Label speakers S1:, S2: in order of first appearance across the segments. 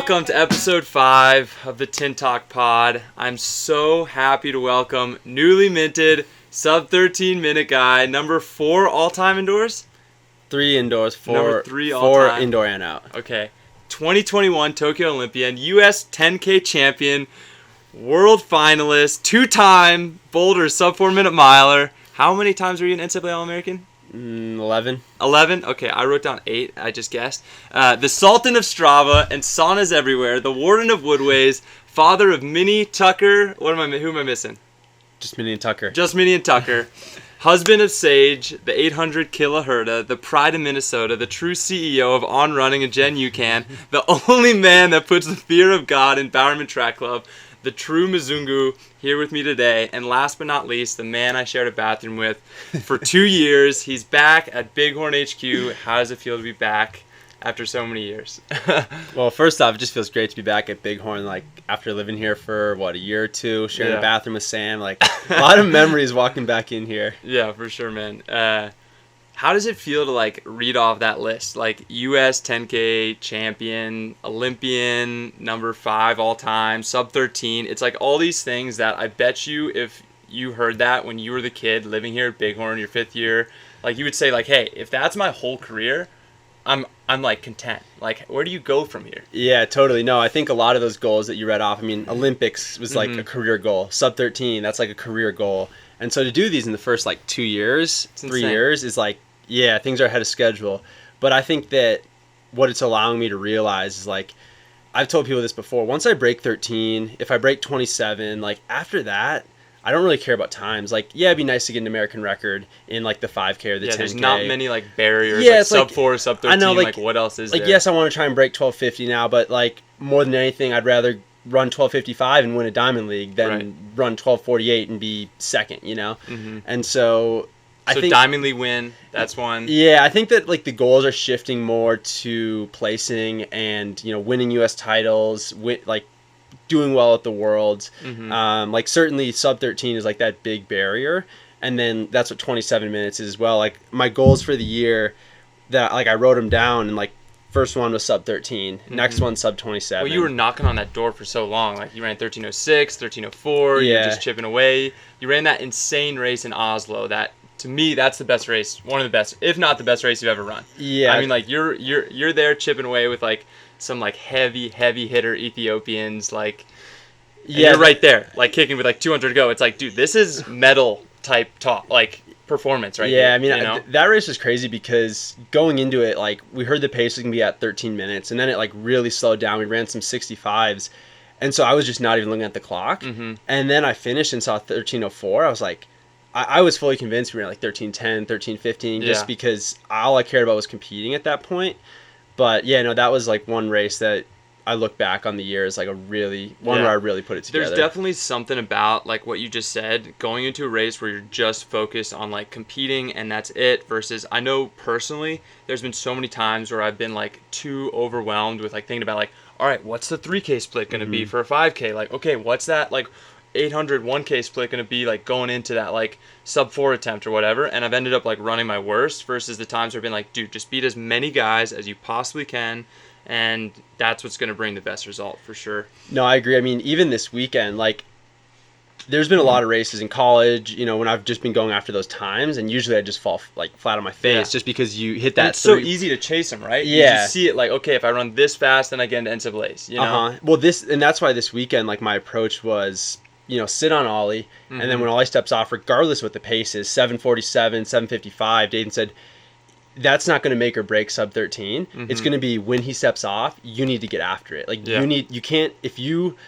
S1: welcome to episode 5 of the Tin Talk Pod. I'm so happy to welcome newly minted Sub-13 minute guy, number 4 all-time indoors?
S2: 3 indoors, 4
S1: number 3 all-time.
S2: 4 indoor and out.
S1: Okay. 2021 Tokyo Olympian, US 10K champion, world finalist, 2-time Boulder sub-4 minute miler. How many times were you an NCAA All-American?
S2: 11.
S1: 11? Okay, I wrote down 8. I just guessed. The Sultan of Strava and saunas everywhere. The Warden of Woodways. Father of Minnie Tucker. Who am I missing?
S2: Just Minnie and Tucker.
S1: Just Minnie and Tucker. Husband of Sage. The 800 Kiloherta. The Pride of Minnesota. The true CEO of On Running and Jen Ucan. The only man that puts the fear of God in Bowerman Track Club. The true Mzungu here with me today. And last but not least, the man I shared a bathroom with for 2 years. He's back at Bighorn HQ. How does it feel to be back after so many years?
S2: Well, first off, it just feels great to be back at Bighorn, like, after living here for, a year or two, sharing a bathroom with Sam. Like, a lot of memories walking back in here.
S1: Yeah, for sure, man. How does it feel to, like, read off that list? Like, US 10K champion, Olympian, number 5 all-time, sub-13. It's like all these things that I bet you if you heard that when you were the kid living here at Bighorn, your 5th year, like, you would say, like, hey, if that's my whole career, I'm like, content. Like, where do you go from here?
S2: Yeah, totally. No, I think a lot of those goals that you read off, I mean, Olympics was, like, a career goal. Sub-13, that's, like, a career goal. And so to do these in the first, 2 years, 3 years is, like, yeah, things are ahead of schedule. But I think that what it's allowing me to realize is, like, I've told people this before. Once I break 13, if I break 27, like, after that, I don't really care about times. Like, yeah, it'd be nice to get an American record in, like, the 5K or the 10K.
S1: Yeah, there's not many, like, barriers.
S2: Yeah,
S1: like,
S2: it's like,
S1: sub-4, sub-13,
S2: I know,
S1: like, what else is there?
S2: Like, yes, I want to try and break 12:50 now, but, like, more than anything, I'd rather run 12:55 and win a Diamond League than run 12:48 and be second, you know?
S1: Mm-hmm.
S2: And so I think
S1: Diamond League win, that's one.
S2: Yeah, I think that, like, the goals are shifting more to placing and, winning U.S. titles, like, doing well at the Worlds.
S1: Mm-hmm.
S2: Like, certainly sub-13 is, like, that big barrier. And then that's what 27 minutes is as well. Like, my goals for the year, that, like, I wrote them down, and, like, first one was sub-13. Next one, sub-27.
S1: Well, you were knocking on that door for so long. Like, you ran 13:06, 13:04. You were just chipping away. You ran that insane race in Oslo that, to me, that's the best race, one of the best, if not the best race you've ever run.
S2: Yeah.
S1: I mean, like, you're there chipping away with, like, some, like, heavy hitter Ethiopians, like, you're right there, like, kicking with, like, 200 to go. It's like, dude, this is medal type top, like, performance right here.
S2: Yeah, I mean, that race was crazy because going into it, like, we heard the pace was going to be at 13 minutes, and then it, like, really slowed down. We ran some 65s, and so I was just not even looking at the clock.
S1: Mm-hmm.
S2: And then I finished and saw 13:04. I was like, I was fully convinced we were at, like, 13:10, 13:15, just because all I cared about was competing at that point. But, yeah, no, that was, like, one race that I look back on the year as, like, where I really put it together.
S1: There's definitely something about, like, what you just said, going into a race where you're just focused on, like, competing and that's it, versus, I know personally, there's been so many times where I've been, like, too overwhelmed with, like, thinking about, like, all right, what's the 3K split going to be for a 5K? Like, okay, what's that, like, 800 1K split going to be, like, going into that, like, sub-4 attempt or whatever, and I've ended up, like, running my worst versus the times where I've been like, dude, just beat as many guys as you possibly can, and that's what's going to bring the best result for sure.
S2: No, I agree. I mean, even this weekend, like, there's been a lot of races in college, when I've just been going after those times, and usually I just fall, like, flat on my face just because you hit that.
S1: And it's so easy to chase them, right?
S2: Yeah.
S1: You just see it like, okay, if I run this fast, then I get into NCAAs, you know?
S2: Well, that's why this weekend, like, my approach was, sit on Ollie, and then when Ollie steps off, regardless what the pace is, 7:47, 7:55, Dayton said, that's not going to make or break sub-13. It's going to be when he steps off, you need to get after it. Like, you can't, if you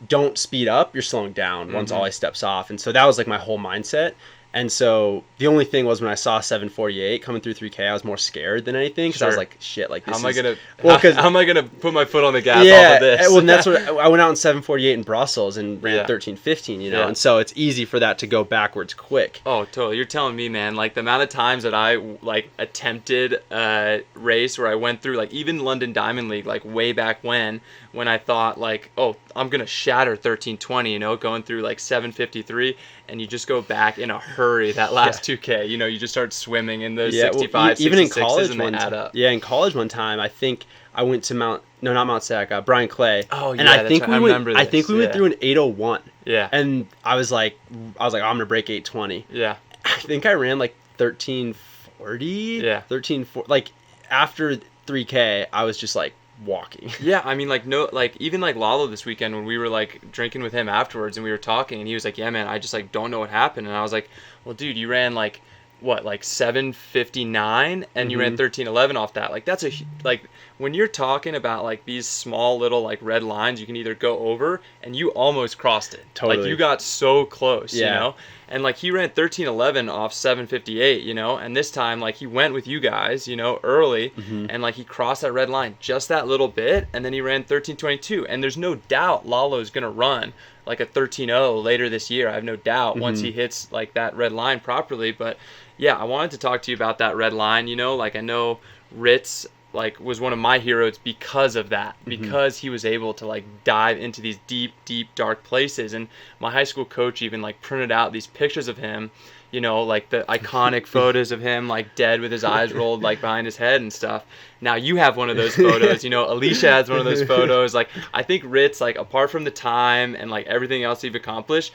S2: don't speed up, you're slowing down once Ollie steps off. And so that was, like, my whole mindset. And so the only thing was when I saw 7:48 coming through 3K, I was more scared than anything because I was like, shit, like, this
S1: how am I gonna put my foot on the gas off of this?
S2: Well, and that's what I went out in 7:48 in Brussels and ran 13:15, and so it's easy for that to go backwards quick.
S1: Oh, totally. You're telling me, man, like, the amount of times that I, like, attempted a race where I went through, like, even London Diamond League, like, way back when I thought, like, oh, I'm gonna shatter 13:20, going through, like, 7:53, and you just go back in a hurry that last 2K. You just start swimming in those 65,
S2: even in college,
S1: and they add up.
S2: Yeah, in college one time, I think I went to no, not Mount Sac, Brian Clay.
S1: Oh, yeah,
S2: and I think
S1: right. I remember
S2: I think we went through an 8:01.
S1: Yeah.
S2: And I was like, I'm gonna break 8:20.
S1: Yeah.
S2: I think I ran like 13:40.
S1: Yeah.
S2: 13:40. Like after 3K, I was just like walking.
S1: Yeah, I mean, like, no, like, even like Lalo this weekend when we were like drinking with him afterwards and we were talking and he was like, yeah, man, I just like don't know what happened. And I was like, well, dude, you ran like what, like 7:59 and you ran 13:11 off that. Like, that's like when you're talking about like these small little like red lines you can either go over, and you almost crossed it.
S2: Totally.
S1: Like, you got so close,
S2: Yeah.
S1: you know? And like he ran 13:11 off 7:58, you know, and this time like he went with you guys, you know, early, and like he crossed that red line just that little bit, and then he ran 13:22, and there's no doubt Lalo's gonna run like a 13:0 later this year. I have no doubt once he hits like that red line properly. But yeah, I wanted to talk to you about that red line. You know, like I know Ritz like was one of my heroes because of that, because he was able to like dive into these deep dark places. And my high school coach even like printed out these pictures of him, you know, like the iconic photos of him like dead with his eyes rolled like behind his head and stuff. Now you have one of those photos, you know, Alicia has one of those photos. Like I think Ritz, like apart from the time and like everything else you've accomplished,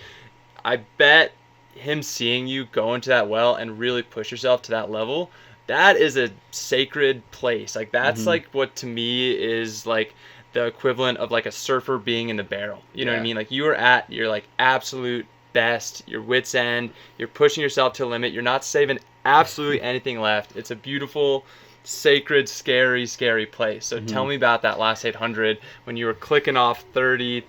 S1: I bet him seeing you go into that well and really push yourself to that level, that is a sacred place. Like that's like what to me is like the equivalent of like a surfer being in the barrel. You know what I mean? Like you are at your like absolute best, your wit's end, you're pushing yourself to the limit, you're not saving absolutely anything left. It's a beautiful, sacred, scary place. So tell me about that last 800 when you were clicking off 30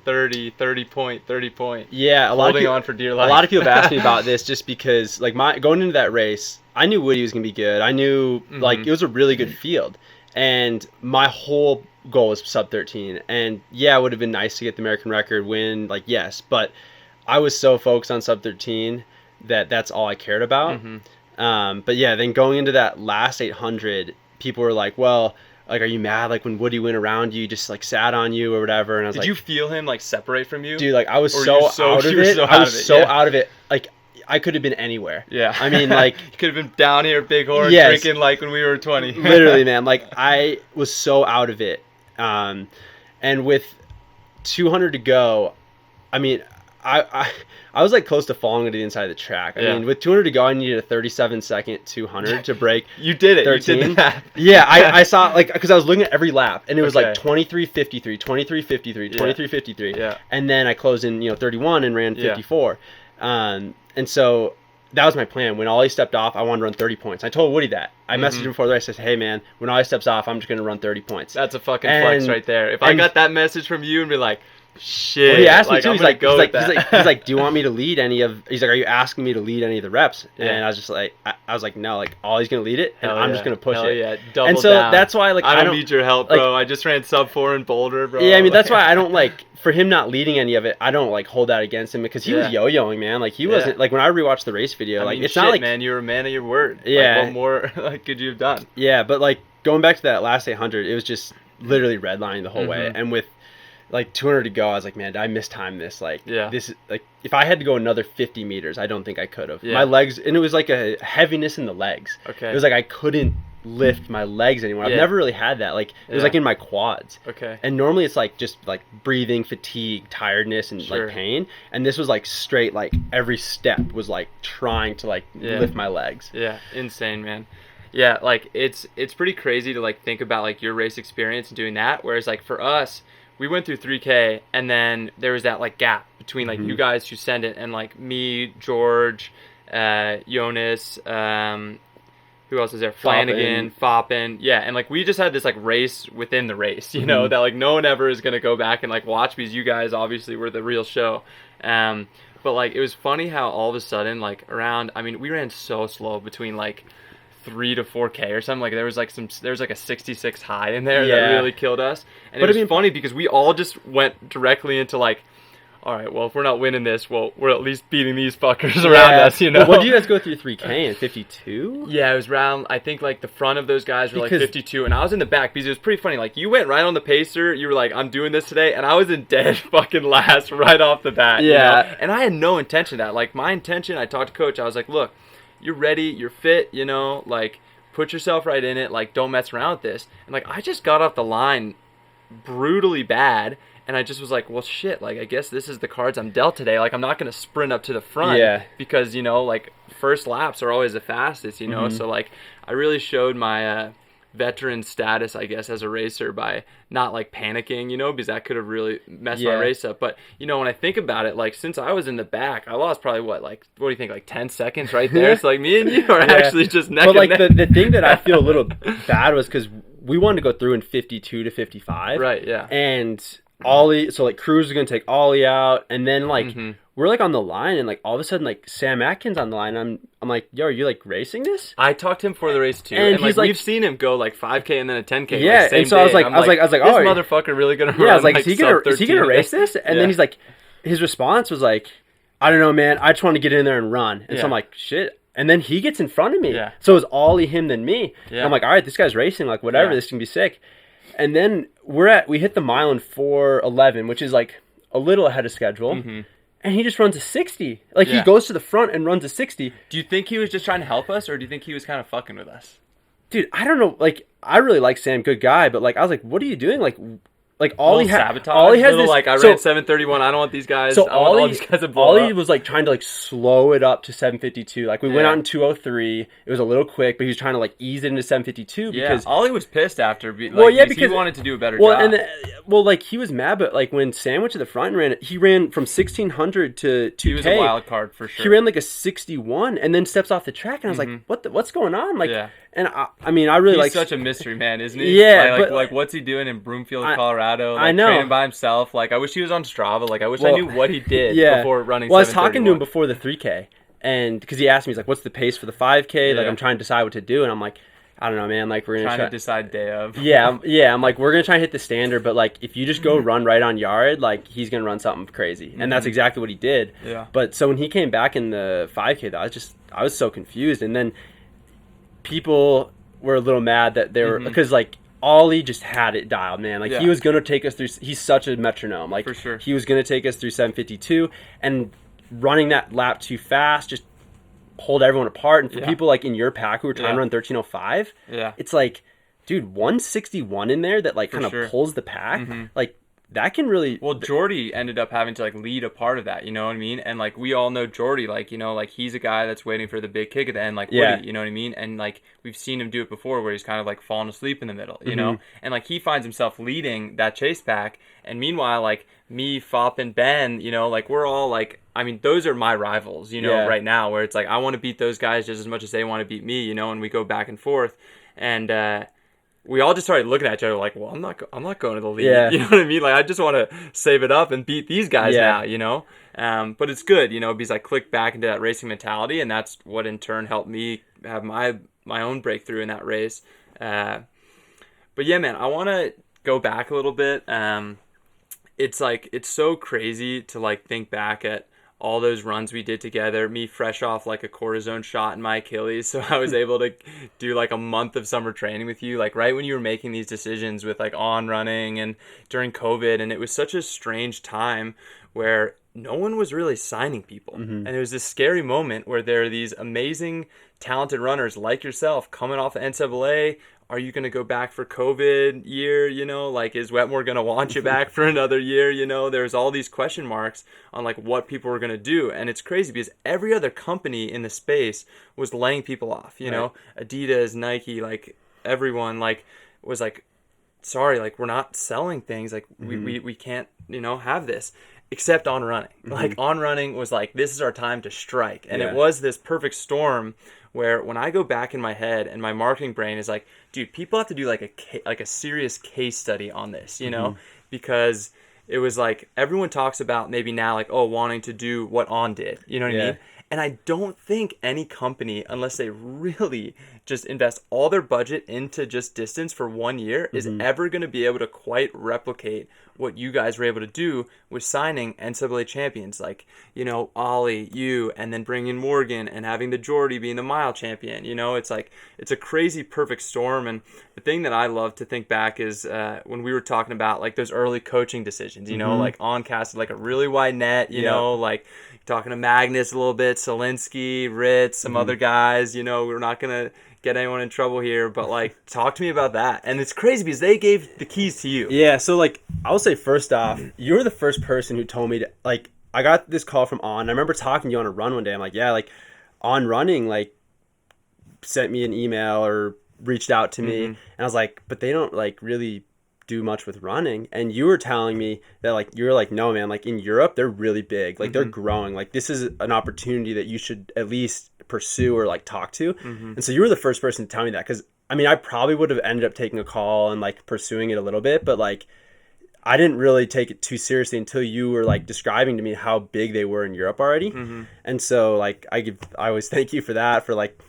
S1: point.
S2: Yeah,
S1: holding on for dear life.
S2: A lot of people have asked me about this just because like going into that race, I knew Woody was going to be good. I knew like it was a really good field. And my whole goal was sub-13. And yeah, it would have been nice to get the American record win, like yes, but I was so focused on sub-13 that that's all I cared about. But yeah, then going into that last 800, people were like, well, like, are you mad? Like when Woody went around you, just like sat on you or whatever. And I was like,
S1: did you feel him like separate from you?
S2: Dude, like I was so out of it. I was so out of it. Like I could have been anywhere.
S1: Yeah.
S2: I mean, like
S1: you could have been down here, Bighorn, drinking like when we were 20.
S2: Literally, man. Like I was so out of it. And with 200 to go, I mean, I was like close to falling into the inside of the track. I mean, with 200 to go, I needed a 37-second 200 to break.
S1: You did it.
S2: 13.
S1: You did that.
S2: Yeah, I saw like because I was looking at every lap and it was like 23:53, 23:53, 23:53.
S1: Yeah.
S2: And then I closed in 31 and ran 54. And so that was my plan. When Ollie stepped off, I wanted to run 30 points. I told Woody that. I messaged him before the race. I said, hey, man, when Ollie steps off, I'm just going to run 30 points.
S1: That's a fucking flex right there. If I got that message from you and be like, shit.
S2: Well, he asked me too.
S1: He's like,
S2: do you want me to lead any of? He's like, are you asking me to lead any of the reps? Yeah. And I was just like, I was like, no, like Ollie's gonna lead it, and I'm just gonna push it.
S1: Yeah, double
S2: and so
S1: down.
S2: that's why like
S1: I don't need your help, bro. I just ran sub-4 in Boulder, bro.
S2: Yeah, I mean that's why I don't like for him not leading any of it. I don't like hold that against him because he was yo-yoing, man. Like he wasn't like when I rewatched the race video, like it's not like
S1: man, you were a man of your word.
S2: Yeah,
S1: like, what more like could you have done?
S2: Yeah, but like going back to that last 800, it was just literally redlining the whole way, and with like 200 to go, I was like, man, did I mistime this? Like, this is like, if I had to go another 50 meters, I don't think I could have. My legs, and it was like a heaviness in the legs. Okay. It was like I couldn't lift my legs anymore. I've never really had that. Like, it was like in my quads. Okay. And normally it's like just like breathing, fatigue, tiredness, and like pain. And this was like straight, like every step was like trying to like lift my legs.
S1: Yeah, insane, man. Yeah, like it's pretty crazy to like think about like your race experience and doing that. Whereas like for us, we went through 3K, and then there was that like gap between like you guys who send it and like me, George, Jonas, who else is there? Flanagan, Foppen. Yeah, and like we just had this like race within the race, you know, that like no one ever is gonna go back and like watch because you guys obviously were the real show. But like it was funny how all of a sudden like around, I mean, we ran so slow between like 3 to 4K or something. Like there was like a 66 high in there that really killed us. And it was funny because we all just went directly into like, all right, well, if we're not winning this, well, we're at least beating these fuckers around us, you know?
S2: Well, what did you guys go through 3K in 52?
S1: Yeah, it was around, I think like the front of those guys were like 52 and I was in the back because it was pretty funny. Like you went right on the pacer, you were like, I'm doing this today, and I was in dead fucking last right off the bat. Yeah. You know? And I had no intention of that. Like my intention, I talked to coach, I was like, look, you're ready, you're fit, you know, like put yourself right in it, like don't mess around with this. And like I just got off the line brutally bad. And I just was like, well, shit, like, I guess this is the cards I'm dealt today. Like, I'm not going to sprint up to the front because, you know, like, first laps are always the fastest, you know? So, like, I really showed my veteran status, I guess, as a racer by not, like, panicking, you know, because that could have really messed my race up. But, you know, when I think about it, like, since I was in the back, I lost probably, what do you think, like 10 seconds right there? So, like, me and you are actually just neck and neck.
S2: But, like, the thing that I feel a little bad was because we wanted to go through in 52 to 55.
S1: Right, yeah.
S2: And Ollie, so like Cruz is gonna take Ollie out, and then like we're like on the line, and like all of a sudden like Sam Atkins on the line. I'm like, yo, are you like racing this?
S1: I talked to him for the race too, and like we've seen him go like 5K and then a 10K.
S2: Yeah,
S1: like, same
S2: and so
S1: day.
S2: I was like,
S1: this
S2: oh,
S1: motherfucker really gonna run?
S2: Yeah, I was like,
S1: like,
S2: is he gonna race this? And then he's like, his response was like, I don't know, man. I just want to get in there and run. And so I'm like, shit. And then he gets in front of me. Yeah. So it was Ollie, him, then me. Yeah. And I'm like, all right, this guy's racing. Like whatever, this can be sick. And then we hit the mile in 4:11, which is like a little ahead of schedule. And he just runs a 60. Like he goes to the front and runs a 60.
S1: Do you think he was just trying to help us, or do you think he was kind of fucking with us?
S2: Dude, I don't know. Like I really like Sam, good guy, but like I was like, what are you doing? Like Ollie
S1: sabotage.
S2: Ollie has this,
S1: like I ran 7:31. I don't want these guys.
S2: So
S1: Ollie
S2: was like trying to like slow it up to 7:52. Like we went out in 2:03. It was a little quick, but he was trying to like ease it into 7:52 because
S1: Ollie was pissed after. Because he wanted to do a better
S2: job.
S1: And
S2: like he was mad, but like when Sam went to the front and ran, he ran from 1600 to 2K.
S1: He was a wild card for sure.
S2: He ran like a 61 and then steps off the track, and I was like, what's going on? Like, and I mean, I really
S1: he's
S2: like
S1: such a mystery man, isn't he?
S2: Yeah,
S1: like what's he doing in Broomfield, Colorado? Like,
S2: I know.
S1: Training by himself. Like I wish he was on Strava. Like I wish I knew what he did before running.
S2: Well, I was talking to him before the 3K, and because he asked me, he's like, "What's the pace for the 5K?" Like I'm trying to decide what to do, and I'm like, I don't know, man. Like we're gonna
S1: try to decide day of.
S2: I'm like, we're gonna try and hit the standard, but like if you just go run right on yard, like he's gonna run something crazy, and that's exactly what he did.
S1: Yeah.
S2: But so when he came back in the 5K, though, I was so confused, and then people were a little mad that they were because like Ollie just had it dialed, man. Like he was gonna take us through. He's such a metronome. Like
S1: for sure.
S2: He was gonna take us through 7:52, and running that lap too fast just hold everyone apart. And for people like in your pack who are trying to run 13:05, it's like, dude, 161 in there that like kind of pulls the pack. Like that can really.
S1: Well, Jordy ended up having to like lead a part of that. You know what I mean? And like we all know Jordy, like, you know, like he's a guy that's waiting for the big kick at the end, like Woody, you know what I mean? And like we've seen him do it before, where he's kind of like falling asleep in the middle, you know? And like he finds himself leading that chase pack, and meanwhile, like me, Fop, and Ben, you know, like we're all like, I mean, those are my rivals, you know, right now, where it's like I want to beat those guys just as much as they want to beat me, you know, and we go back and forth, and we all just started looking at each other like, well, I'm not going to the lead. You know what I mean? Like, I just want to save it up and beat these guys now, you know? But it's good, you know, because I clicked back into that racing mentality, and that's what in turn helped me have my own breakthrough in that race. But yeah, man, I want to go back a little bit. It's like, it's so crazy to like think back at all those runs we did together, me fresh off like a cortisone shot in my Achilles, so I was able to do like a month of summer training with you, like right when you were making these decisions with like on running and during COVID, and it was such a strange time where no one was really signing people, and it was this scary moment where there are these amazing talented runners like yourself coming off the NCAA. Are you going to go back for COVID year? You know, like, is Wetmore going to want you back for another year? You know, there's all these question marks on like what people are going to do. And it's crazy because every other company in the space was laying people off, you know, Adidas, Nike, like everyone like was like, sorry, like we're not selling things. Like we can't, you know, have this. Except on running. Like on running was like, this is our time to strike. And it was this perfect storm where when I go back in my head and my marketing brain is like, dude, people have to do like a serious case study on this, you know, because it was like everyone talks about maybe now like, oh, wanting to do what On did, you know what I mean? And I don't think any company, unless they really just invest all their budget into just distance for 1 year, is ever going to be able to quite replicate what you guys were able to do with signing NCAA champions like, you know, Ollie, you, and then bringing Morgan and having the Jordy being the mile champion. You know, it's like, it's a crazy perfect storm. And the thing that I love to think back is when we were talking about like those early coaching decisions, you know, like On casted like a really wide net, you know, like talking to Magnus a little bit, Solinsky, Ritz, some other guys. We're not gonna get anyone in trouble here, but like, talk to me about that. And it's crazy because they gave the keys to you.
S2: Yeah, so like, I will say first off, you were the first person who told me to, like, I got this call from On. I remember talking to you on a run one day. I'm like, yeah, like, On Running, like, sent me an email or reached out to me. And I was like, but they don't, like, really do much with running. And you were telling me that, like, you were like, no, man, like, in Europe, they're really big. Like, they're growing. Like, this is an opportunity that you should at least pursue or, like, talk to. And so you were the first person to tell me that, because, I mean, I probably would have ended up taking a call and, like, pursuing it a little bit, but, like, I didn't really take it too seriously until you were like describing to me how big they were in Europe already. And so like I always thank you for that, for like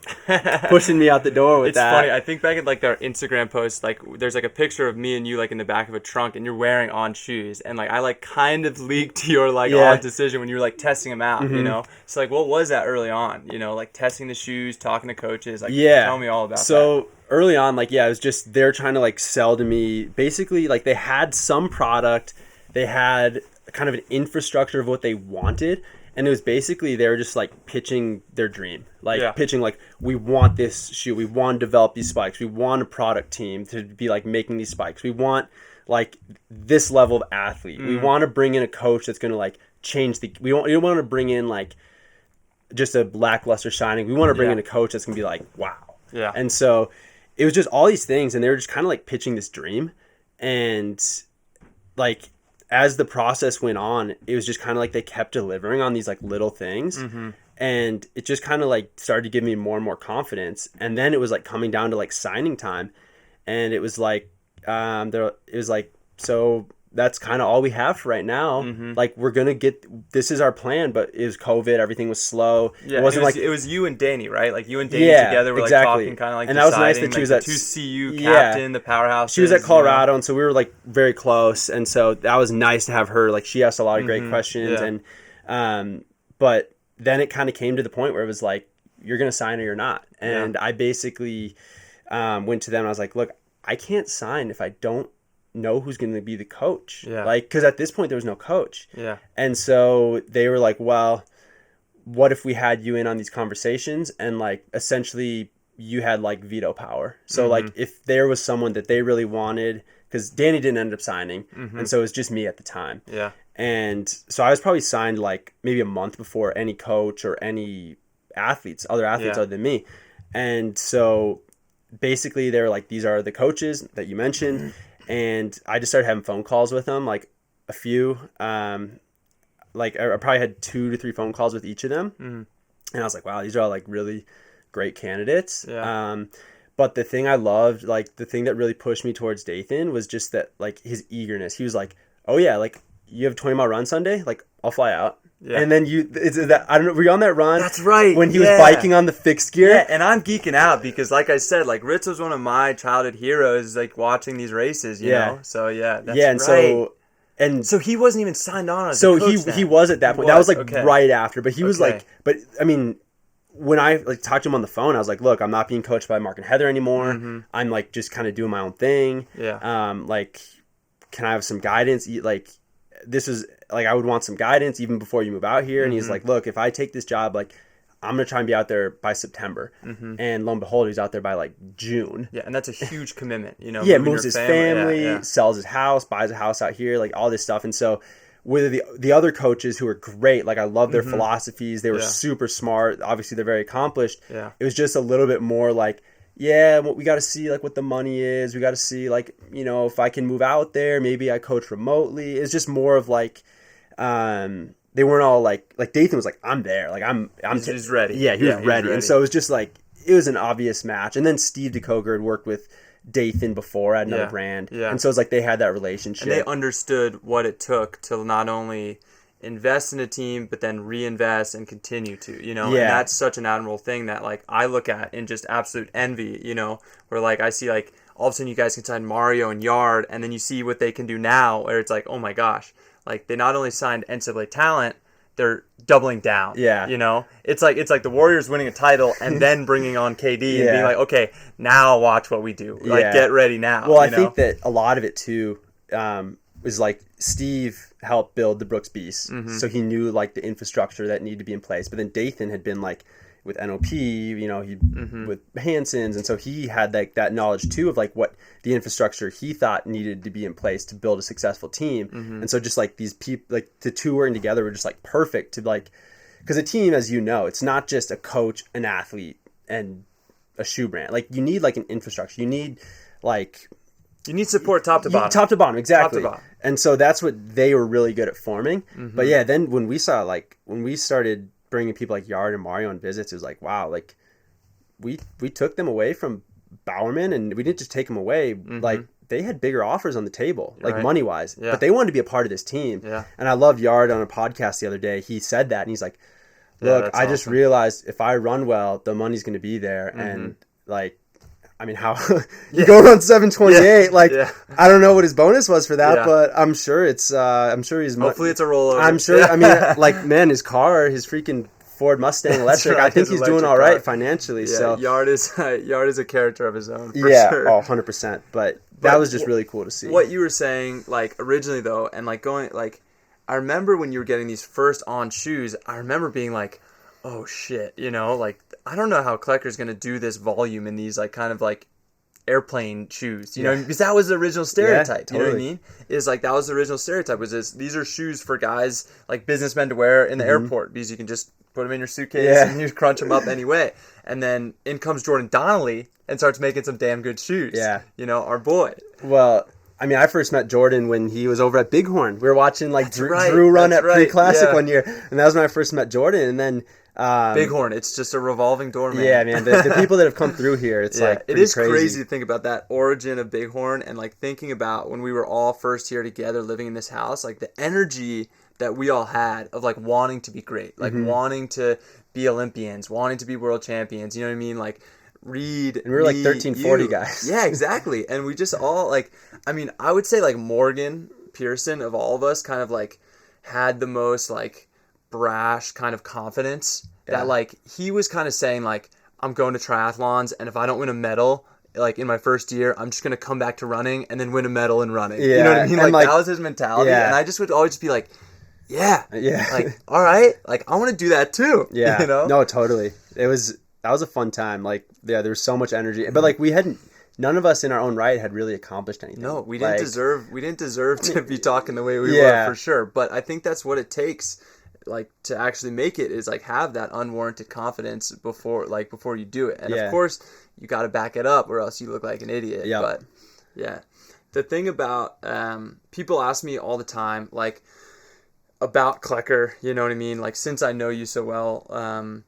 S2: pushing me out the door with that.
S1: It's funny. I think back at like our Instagram post, like there's like a picture of me and you like in the back of a trunk and you're wearing On shoes. And like I like kind of leaked your like On decision when you were like testing them out, So like what was that early on? Like testing the shoes, talking to coaches, like tell me all about that.
S2: So early on, like, it was just they're trying to like sell to me. Basically, like they had some product, they had kind of an infrastructure of what they wanted, and it was basically they were just like pitching their dream, like pitching like, we want this shoe, we want to develop these spikes, we want a product team to be like making these spikes, we want like this level of athlete, we want to bring in a coach that's going to like change we don't want to bring in like just a lackluster signing, we want to bring in a coach that's going to be like, wow. And so it was just all these things, and they were just kind of like pitching this dream. And like as the process went on, it was just kind of like they kept delivering on these like little things. And it just kind of like started to give me more and more confidence. And then it was like coming down to like signing time, and it was like so that's kind of all we have for right now. Like we're gonna this is our plan, but it was COVID, everything was slow.
S1: It was you and Danny, right? Like you and Danny together were like talking, kind of like, and that was nice that she was at 2CU captain, the powerhouse.
S2: She was at Colorado, and so we were like very close, and so that was nice to have her. Like she asked a lot of great questions, and but then it kind of came to the point where it was like, you're gonna sign or you're not. And I basically went to them and I was like, look, I can't sign if I don't know who's going to be the coach. Like, because at this point there was no coach. And so they were like, well, what if we had you in on these conversations, and like essentially you had like veto power. So like if there was someone that they really wanted, because Danny didn't end up signing, and so it was just me at the time. And so I was probably signed like maybe a month before any coach or any other athletes other than me. And so basically they were like, these are the coaches that you mentioned. And I just started having phone calls with them, like a few. Like I probably had 2 to 3 phone calls with each of them. And I was like, wow, these are all like really great candidates. But the thing I loved, like the thing that really pushed me towards Dathan was just that, like his eagerness. He was like, oh yeah, like you have a 20-mile run Sunday? Like I'll fly out. And then I don't know, were you on that run?
S1: That's right.
S2: When he was biking on the fixed gear?
S1: Yeah, and I'm geeking out because, like I said, like Ritz was one of my childhood heroes, like watching these races, you know? So, that's right. So he wasn't even signed on as a coach
S2: he was at that point. That was like right after, but he was like, but I mean, when I like talked to him on the phone, I was like, look, I'm not being coached by Mark and Heather anymore. I'm like just kind of doing my own thing. Like, can I have some guidance? Like, this is like, I would want some guidance even before you move out here. And he's like, look, if I take this job, like I'm going to try and be out there by September. And lo and behold, he's out there by like June.
S1: And that's a huge commitment, you know?
S2: Moves his family, sells his house, buys a house out here, like all this stuff. And so with the other coaches who were great, like I love their philosophies. They were super smart. Obviously they're very accomplished. It was just a little bit more like, we got to see like what the money is. We got to see like, you know, if I can move out there, maybe I coach remotely. It's just more of like, they weren't all like Dathan was like, I'm there. Like
S1: he's ready.
S2: He was ready. And so it was just like, it was an obvious match. And then Steve DeKoger had worked with Dathan before at another brand. And so it's like they had that relationship.
S1: And they understood what it took to not only invest in a team, but then reinvest and continue to, you know? And that's such an admirable thing that like I look at in just absolute envy, you know, where like I see like all of a sudden you guys can sign Mario and Yard, and then you see what they can do now, where it's like, oh my gosh, like they not only signed NCAA talent, they're doubling down. You know, it's like the Warriors winning a title and then bringing on KD and being like, okay, now watch what we do. Like, get ready now.
S2: Well, I think that a lot of it too is like Steve helped build the Brooks Beast.
S1: Mm-hmm.
S2: So he knew like the infrastructure that needed to be in place. But then Dathan had been like with NOP, you know, he with Hanson's, and so he had like that knowledge too of like what the infrastructure he thought needed to be in place to build a successful team. And so just like these people, like the two working together were just like perfect to like, because a team, as you know, it's not just a coach, an athlete, and a shoe brand. Like you need like an infrastructure. You need like
S1: support top to bottom.
S2: Top to bottom, exactly.
S1: Top to bottom.
S2: And so that's what they were really good at forming. But yeah, then when we started bringing people like Yard and Mario on visits, it was like, wow, like we took them away from Bowerman, and we didn't just take them away. Like they had bigger offers on the table, like money wise, but they wanted to be a part of this team. And I loved Yard on a podcast the other day. He said that, and he's like, look, I just realized if I run well, the money's going to be there. And like, I mean, how you go on 728? Like, I don't know what his bonus was for that, but I'm sure it's. I'm sure he's.
S1: Hopefully, it's a rollover.
S2: I'm sure. I mean, like, man, his car, his freaking Ford Mustang electric. I think he's doing all right financially.
S1: Yeah,
S2: so
S1: Yard is a character of his own. For sure.
S2: 100%. But that was just really cool to see.
S1: What you were saying, like originally though, and like going, like, I remember when you were getting these first on shoes. I remember being like, oh shit, you know, like. I don't know how Klecker's going to do this volume in these like kind of like airplane shoes, you know, because that was the original stereotype. You know what I mean? Is like that was the original stereotype was this, these are shoes for guys like businessmen to wear in the airport because you can just put them in your suitcase and you crunch them up anyway. And then in comes Jordan Donnelly and starts making some damn good shoes. Yeah. You know, our boy.
S2: Well, I mean, I first met Jordan when he was over at Bighorn. We were watching like Drew run at Pre-Classic one year, and that was when I first met Jordan. And then
S1: Bighorn, it's just a revolving door, man.
S2: Yeah, man. The people that have come through here, it's like
S1: it is crazy to think about that origin of Bighorn and like thinking about when we were all first here together living in this house, like the energy that we all had of like wanting to be great, like wanting to be Olympians, wanting to be world champions. You know what I mean? Like Reed,
S2: and we were like 13, 40 guys.
S1: Yeah, exactly. And we just all like, I mean, I would say like Morgan Pearson of all of us kind of like had the most like brash kind of confidence that like he was kind of saying like, I'm going to triathlons, and if I don't win a medal like in my first year, I'm just gonna come back to running and then win a medal in running. You know what I mean? Like that was his mentality, and I just would always be like, like all right, like I want to do that too.
S2: Yeah,
S1: you know?
S2: No, totally. That was a fun time. Like there was so much energy, but like none of us in our own right had really accomplished anything.
S1: No, we didn't deserve to be talking the way we were, for sure. But I think that's what it takes, like to actually make it, is like have that unwarranted confidence before you do it. And of course you got to back it up or else you look like an idiot. But yeah, the thing about people ask me all the time like about Klecker, you know what I mean? Like since I know you so well,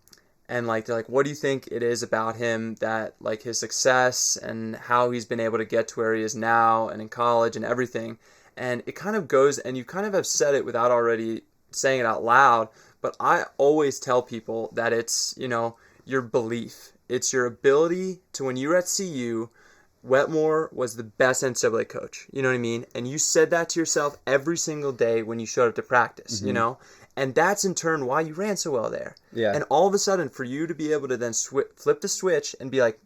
S1: and like they're like, what do you think it is about him that like his success and how he's been able to get to where he is now and in college and everything? And it kind of goes, and you kind of have said it without already saying it out loud, but I always tell people that it's, you know, your belief. It's your ability to, when you were at CU, Wetmore was the best NCAA coach. You know what I mean? And you said that to yourself every single day when you showed up to practice, you know? And that's in turn why you ran so well there. Yeah. And all of a sudden, for you to be able to then flip the switch and be like,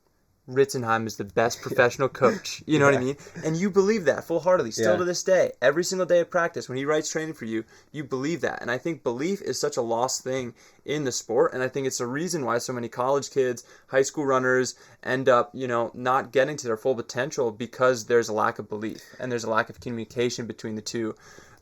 S1: Ritzenheim is the best professional coach. You know what I mean? And you believe that full-heartedly, still to this day. Every single day of practice, when he writes training for you, you believe that. And I think belief is such a lost thing in the sport. And I think it's the reason why so many college kids, high school runners end up, you know, not getting to their full potential because there's a lack of belief and there's a lack of communication between the two.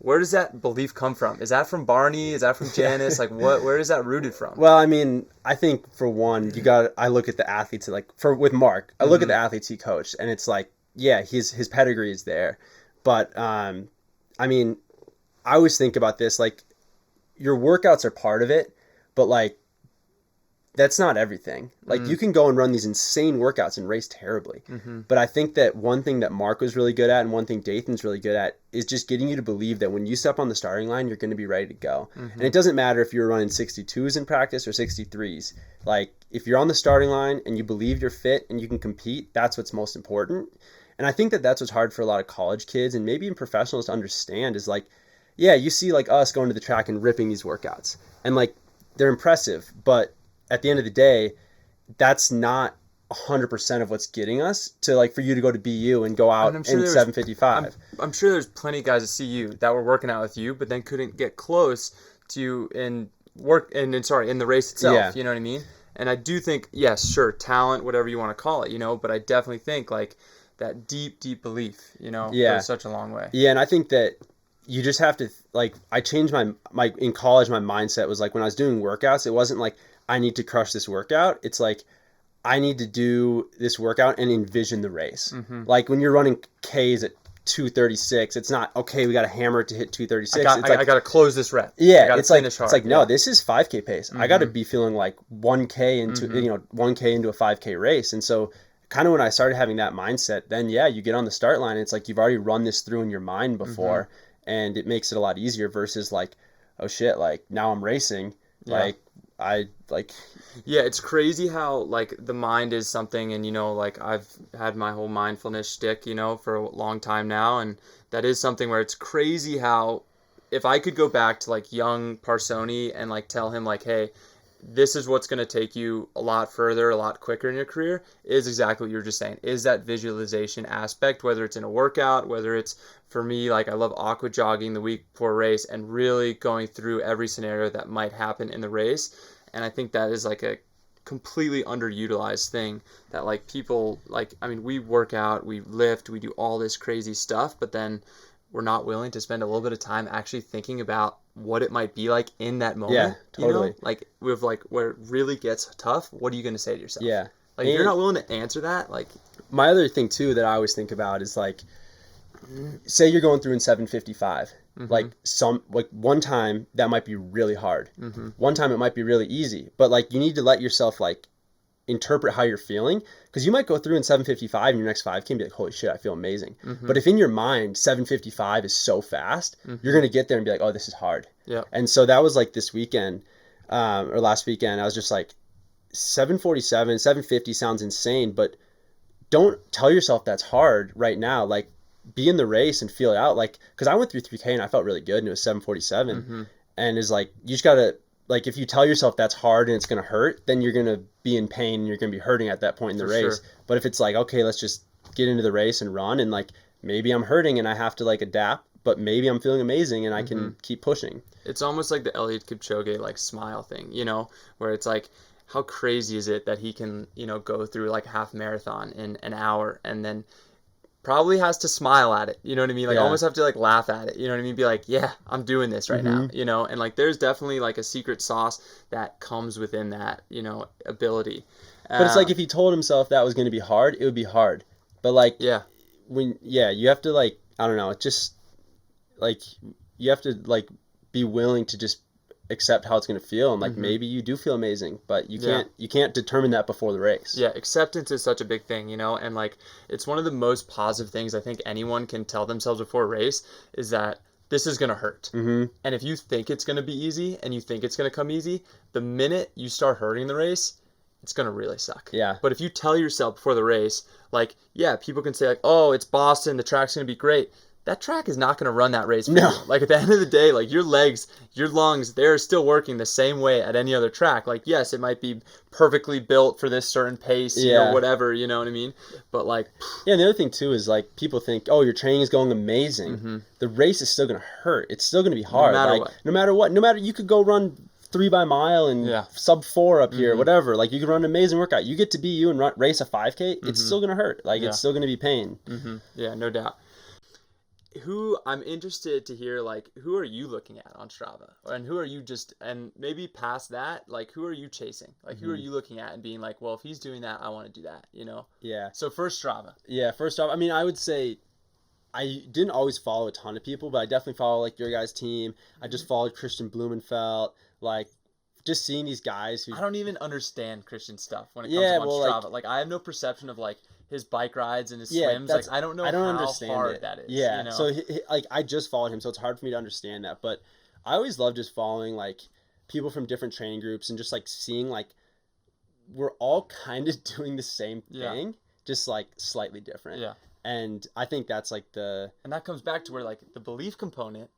S1: Where does that belief come from? Is that from Barney? Is that from Janice? Like, where is that rooted from?
S2: Well, I mean, I think for one, I look at the athletes with Mark. I look at the athletes he coached, and it's like, yeah, his pedigree is there, but I mean, I always think about this like, your workouts are part of it, but like, that's not everything. Like you can go and run these insane workouts and race terribly. But I think that one thing that Mark was really good at and one thing Dathan's really good at is just getting you to believe that when you step on the starting line, you're going to be ready to go. And it doesn't matter if you're running 62s in practice or 63s. Like if you're on the starting line and you believe you're fit and you can compete, that's what's most important. And I think that that's what's hard for a lot of college kids and maybe even professionals to understand is like, yeah, you see like us going to the track and ripping these workouts and like they're impressive, but at the end of the day, that's not 100% of what's getting us to like for you to go to BU and go out
S1: And I'm sure
S2: in 755.
S1: I'm sure there's plenty of guys at CU that were working out with you, but then couldn't get close to you in the race itself.
S2: Yeah.
S1: You know what I mean? And I do think, yes, sure, talent, whatever you want to call it, but I definitely think like that deep belief, goes such a long way.
S2: Yeah, and I think that you just have to like I changed my in college my mindset was like when I was doing workouts, it wasn't like I need to crush this workout. It's like I need to do this workout and envision the race.
S1: Mm-hmm.
S2: Like when you're running Ks at 236, it's not okay. We got to hammer it to hit 236.
S1: I got to close this rep.
S2: Yeah, it's like no, this is 5K pace.
S1: Mm-hmm.
S2: I got to be feeling like 1K into 1K into a 5K race, and so kind of when I started having that mindset, then you get on the start line. And it's like you've already run this through in your mind before, and it makes it a lot easier versus like, oh shit, like now I'm racing, like I like.
S1: Yeah, it's crazy how like the mind is something, and like I've had my whole mindfulness shtick, for a long time now, and that is something where it's crazy how if I could go back to like young Parsoni and like tell him like, hey, this is what's going to take you a lot further, a lot quicker in your career, is exactly what you were just saying, is that visualization aspect, whether it's in a workout, whether it's for me, like I love aqua jogging the week before race and really going through every scenario that might happen in the race. And I think that is like a completely underutilized thing that like people like, I mean, we work out, we lift, we do all this crazy stuff, but then we're not willing to spend a little bit of time actually thinking about what it might be like in that moment.
S2: Yeah, totally.
S1: Like with like where it really gets tough, what are you going to say to yourself?
S2: Yeah.
S1: Like if you're not willing to answer that, like.
S2: My other thing too that I always think about is like, say you're going through in 755. Like one time that might be really hard. One time it might be really easy. But like you need to let yourself like interpret how you're feeling, because you might go through in 755 in your next 5K and be like, holy shit, I feel amazing. But if in your mind 755 is so fast, you're going to get there and be like, oh, this is hard.
S1: Yeah.
S2: And so that was like this weekend or last weekend, I was just like 747, 750 sounds insane, but don't tell yourself that's hard right now. Like be in the race and feel it out. Like, because I went through 3K and I felt really good and it was 747 and it's like, you just got to, like if you tell yourself that's hard and it's going to hurt, then you're going to be in pain and you're going to be hurting at that point in the race. Sure. But if it's like, okay, let's just get into the race and run, and like maybe I'm hurting and I have to like adapt, but maybe I'm feeling amazing and I can keep pushing.
S1: It's almost like the Eliud Kipchoge like smile thing, where it's like, how crazy is it that he can, go through like half marathon in an hour and then probably has to smile at it, you know what I mean? Like almost have to like laugh at it, you know what I mean? Be like, yeah, I'm doing this right now, and like there's definitely like a secret sauce that comes within that, ability.
S2: But it's like if he told himself that was going to be hard, it would be hard. But like, you have to like, I don't know, it's just like, you have to like be willing to just accept how it's going to feel, and like maybe you do feel amazing, but you can't determine that before the race. Yeah,
S1: acceptance is such a big thing, and like it's one of the most positive things I think anyone can tell themselves before a race is that this is going to hurt. And if you think it's going to be easy and you think it's going to come easy, the minute you start hurting the race, it's going to really suck.
S2: Yeah.
S1: But if you tell yourself before the race, like, people can say like, oh, it's Boston, the track's going to be great. That track is not going to run that race for you. Like, at the end of the day, like, your legs, your lungs, they're still working the same way at any other track. Like, yes, it might be perfectly built for this certain pace, whatever, you know what I mean? But, like...
S2: Yeah, and the other thing, too, is, like, people think, oh, your training is going amazing. The race is still going to hurt. It's still going to be hard. No matter what. No matter, you could go run 3 by mile and sub 4 up here, whatever. Like, you can run an amazing workout. You get to be you and race a 5K, it's still going to hurt. Like, it's still going to be pain.
S1: Yeah, no doubt. I'm interested to hear, like, who are you looking at on Strava? And who are you and maybe past that, like, who are you chasing? Like, who are you looking at and being like, well, if he's doing that, I want to do that,
S2: Yeah.
S1: So first Strava.
S2: Yeah, first off, I mean, I would say I didn't always follow a ton of people, but I definitely follow, like, your guys' team. I just followed Christian Blumenfeld, like, just seeing these guys who...
S1: I don't even understand Christian stuff when it comes to Strava. Like, I have no perception of, like, his bike rides and his swims. Like, I don't know how hard that is.
S2: Yeah, so like I just followed him, so it's hard for me to understand that. But I always love just following like people from different training groups and just like seeing like we're all kind of doing the same thing, just like slightly different.
S1: Yeah.
S2: And I think that's like
S1: and that comes back to where like the belief component,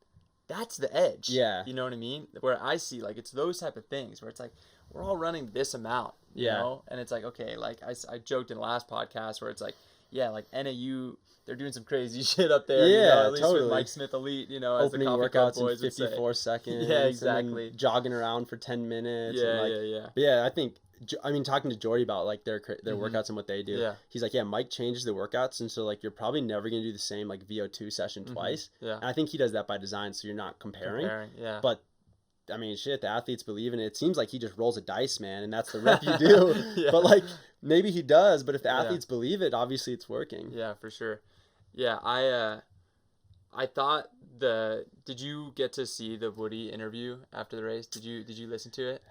S1: that's the edge.
S2: Yeah.
S1: You know what I mean? Where I see, like, it's those type of things where it's like, we're all running this amount, you know? And it's like, okay, like I joked in the last podcast where it's like, yeah, like NAU, they're doing some crazy shit up there.
S2: Yeah,
S1: you know, at least
S2: totally.
S1: with Mike Smith Elite, you know,
S2: Opening
S1: as the Coffee Cup
S2: workouts
S1: boys
S2: in 54 seconds.
S1: Yeah, exactly.
S2: And then jogging around for 10 minutes.
S1: Yeah,
S2: and like,
S1: yeah.
S2: But yeah, I think, I mean, talking to Jordy about like their workouts and what they do, he's like, yeah, Mike changes the workouts, and so like you're probably never gonna do the same like VO2 session twice.
S1: Yeah,
S2: and I think he does that by design, so you're not comparing.
S1: Yeah,
S2: but I mean, shit, the athletes believe in it. It seems like he just rolls a dice, man, and that's the rep you do. But like maybe he does, but if the athletes believe it, obviously it's working.
S1: Yeah, for sure. Yeah, I thought did you get to see the Woody interview after the race? Did you listen to it?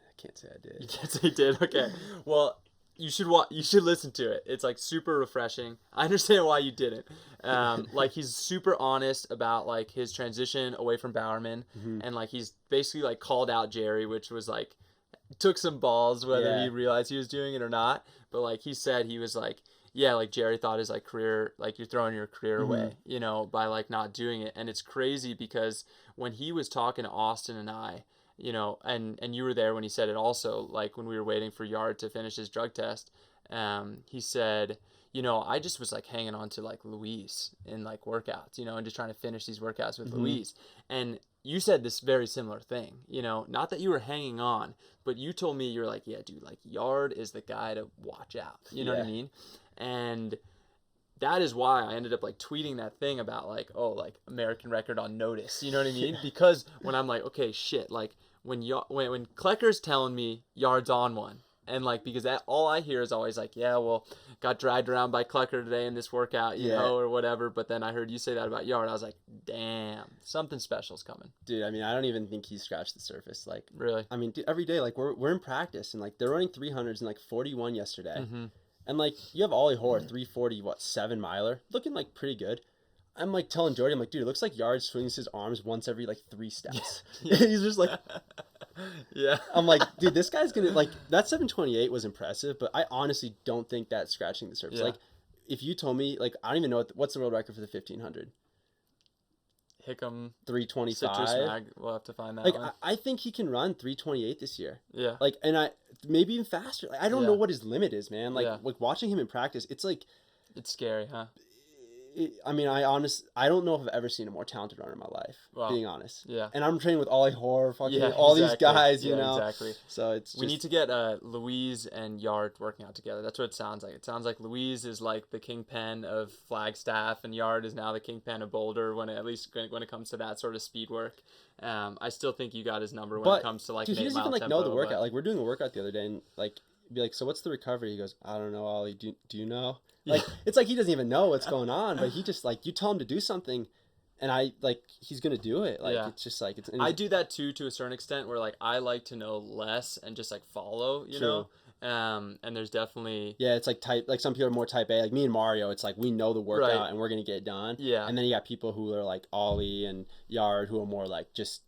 S2: I can't say I did.
S1: You can't say you did. Okay. Well, you should listen to it. It's like super refreshing. I understand why you didn't. Like he's super honest about like his transition away from Bowerman, and like he's basically like called out Jerry, which was like took some balls whether he realized he was doing it or not. But like he said, he was like, yeah, like Jerry thought his like career, like you're throwing your career away, you know, by like not doing it. And it's crazy because when he was talking to Austin and I, you know, and you were there when he said it also, like when we were waiting for Yard to finish his drug test, he said, you know, I just was like hanging on to like Louise in like workouts, you know, and just trying to finish these workouts with Louise. And you said this very similar thing, you know, not that you were hanging on, but you told me you're like, yeah, dude, like Yard is the guy to watch out. You know what I mean? And that is why I ended up like tweeting that thing about like, oh, like American record on notice. You know what I mean? Because when I'm like, okay, shit, like when Klecker's telling me Yard's on one, and like because that all I hear is always like, yeah, well, got dragged around by Klecker today in this workout, you know, or whatever. But then I heard you say that about Yard. I was like, damn, something special's coming.
S2: Dude, I mean, I don't even think he's scratched the surface. Like,
S1: really?
S2: I mean, dude, every day, like we're in practice, and like they're running 300s and like 41 yesterday. And like you have Ollie Hoare 340 7 miler looking like pretty good. I'm like telling Jordy, I'm like, dude, it looks like Yard swings his arms once every like 3 steps. He's just like, I'm like, dude, this guy's gonna like that 728 was impressive, but I honestly don't think that's scratching the surface. Like, if you told me, like, I don't even know what's the world record for the 1500.
S1: Hickam
S2: 325.
S1: Citrus Mag. We'll have to find that
S2: like
S1: one.
S2: I think he can run 328 this year.
S1: Yeah.
S2: Like, and I maybe even faster. Like, I don't know what his limit is, man. Like watching him in practice, it's like
S1: it's scary, huh?
S2: I mean, I don't know if I've ever seen a more talented runner in my life. Wow. Being honest.
S1: Yeah.
S2: And I'm training with Ollie Hoare, fucking all these guys, you know.
S1: Exactly.
S2: So it's
S1: we need to get Louise and Yard working out together. That's what it sounds like. It sounds like Louise is like the kingpin of Flagstaff, and Yard is now the kingpin of Boulder. When it comes to that sort of speed work, I still think you got his number when it comes to like.
S2: Dude, he doesn't even like know the workout. Like we're doing a workout the other day, and like be like, so what's the recovery? He goes, I don't know, Ollie. Do you know? Like it's like he doesn't even know what's going on, but he just like you tell him to do something, and I like he's gonna do it. Like it's just like it's.
S1: I do that too to a certain extent, where like I like to know less and just like follow, you know. And there's definitely
S2: it's like some people are more type A. Like me and Mario, it's like we know the workout and we're gonna get it done. Yeah. And then you got people who are like Ollie and Yard who are more like just.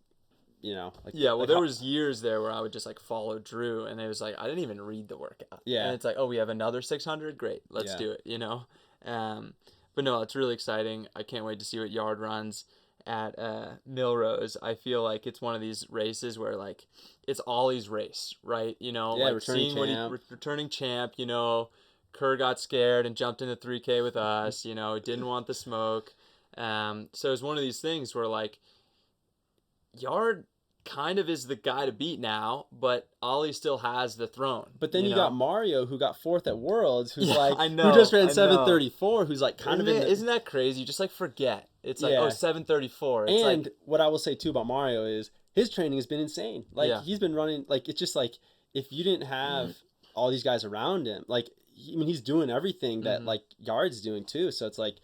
S2: You know, like,
S1: there was years there where I would just like follow Drew, and it was like I didn't even read the workout. Yeah, and it's like, oh, we have another 600, great, let's do it. You know, but no, it's really exciting. I can't wait to see what Yard runs at Millrose. I feel like it's one of these races where like it's Ollie's race, right? You know, like seeing returning champ. You know, Kerr got scared and jumped into 3K with us. You know, didn't want the smoke. So it's one of these things where like Yard kind of is the guy to beat now, but Ollie still has the throne.
S2: But then you got Mario, who got 4th at Worlds, who's like, who just ran 734, who's like kind of in
S1: isn't that crazy? You just like forget. It's like, 734. It's
S2: and like, what I will say too about Mario is his training has been insane. Like he's been running, like it's just like, if you didn't have all these guys around him, like, I mean, he's doing everything that like Yard's doing too. So it's like,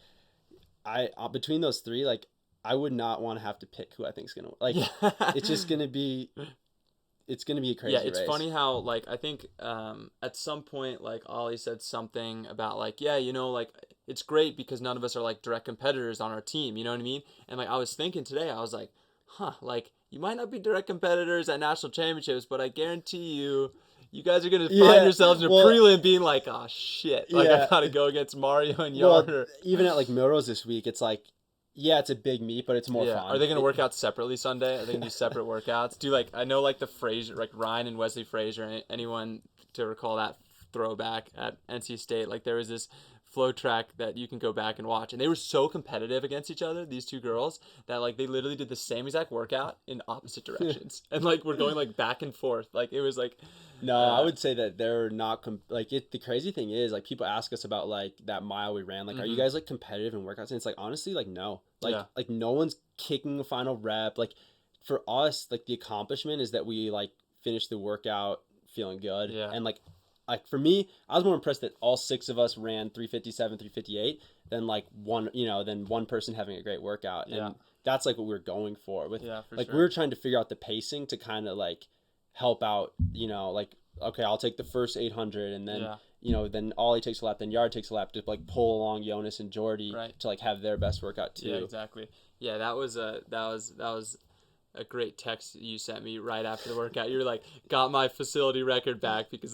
S2: between those three, like, I would not want to have to pick who I think is going to like. It's just going to be. It's going to be a crazy race.
S1: Yeah, it's funny how like I think at some point like Ollie said something about like you know like it's great because none of us are like direct competitors on our team. You know what I mean? And like I was thinking today, I was like, like you might not be direct competitors at national championships, but I guarantee you. You guys are going to find yourselves in a prelim being like, oh, shit. Like, I got to go against Mario and Yard.
S2: Well, even at, like, Millrose this week, it's like, Yeah, it's a big meet, but it's more fun.
S1: Are they going to work out separately Sunday? Are they going to do separate workouts? I know like the Fraser, like Ryan and Wesley Fraser, anyone to recall that throwback at NC State, like there was this flow track that you can go back and watch, and they were so competitive against each other, these two girls, that like they literally did the same exact workout in opposite directions, and like we're going like back and forth, like it was like.
S2: No, I would say that they're not the crazy thing is like people ask us about like that mile we ran, like are you guys like competitive in workouts? And it's like honestly like no, like no one's kicking a final rep. Like for us, like the accomplishment is that we like finished the workout feeling good, and like for me, I was more impressed that all 6 of us ran 357, 358 than like one person having a great workout. And that's like what we were going for with we were trying to figure out the pacing to kind of like help out, like, okay, I'll take the first 800 and then, then Ollie takes a lap, then Yard takes a lap to like pull along Jonas and Jordy to like have their best workout too.
S1: Yeah, exactly. Yeah, that was a great text you sent me right after the workout. You were like, got my facility record back because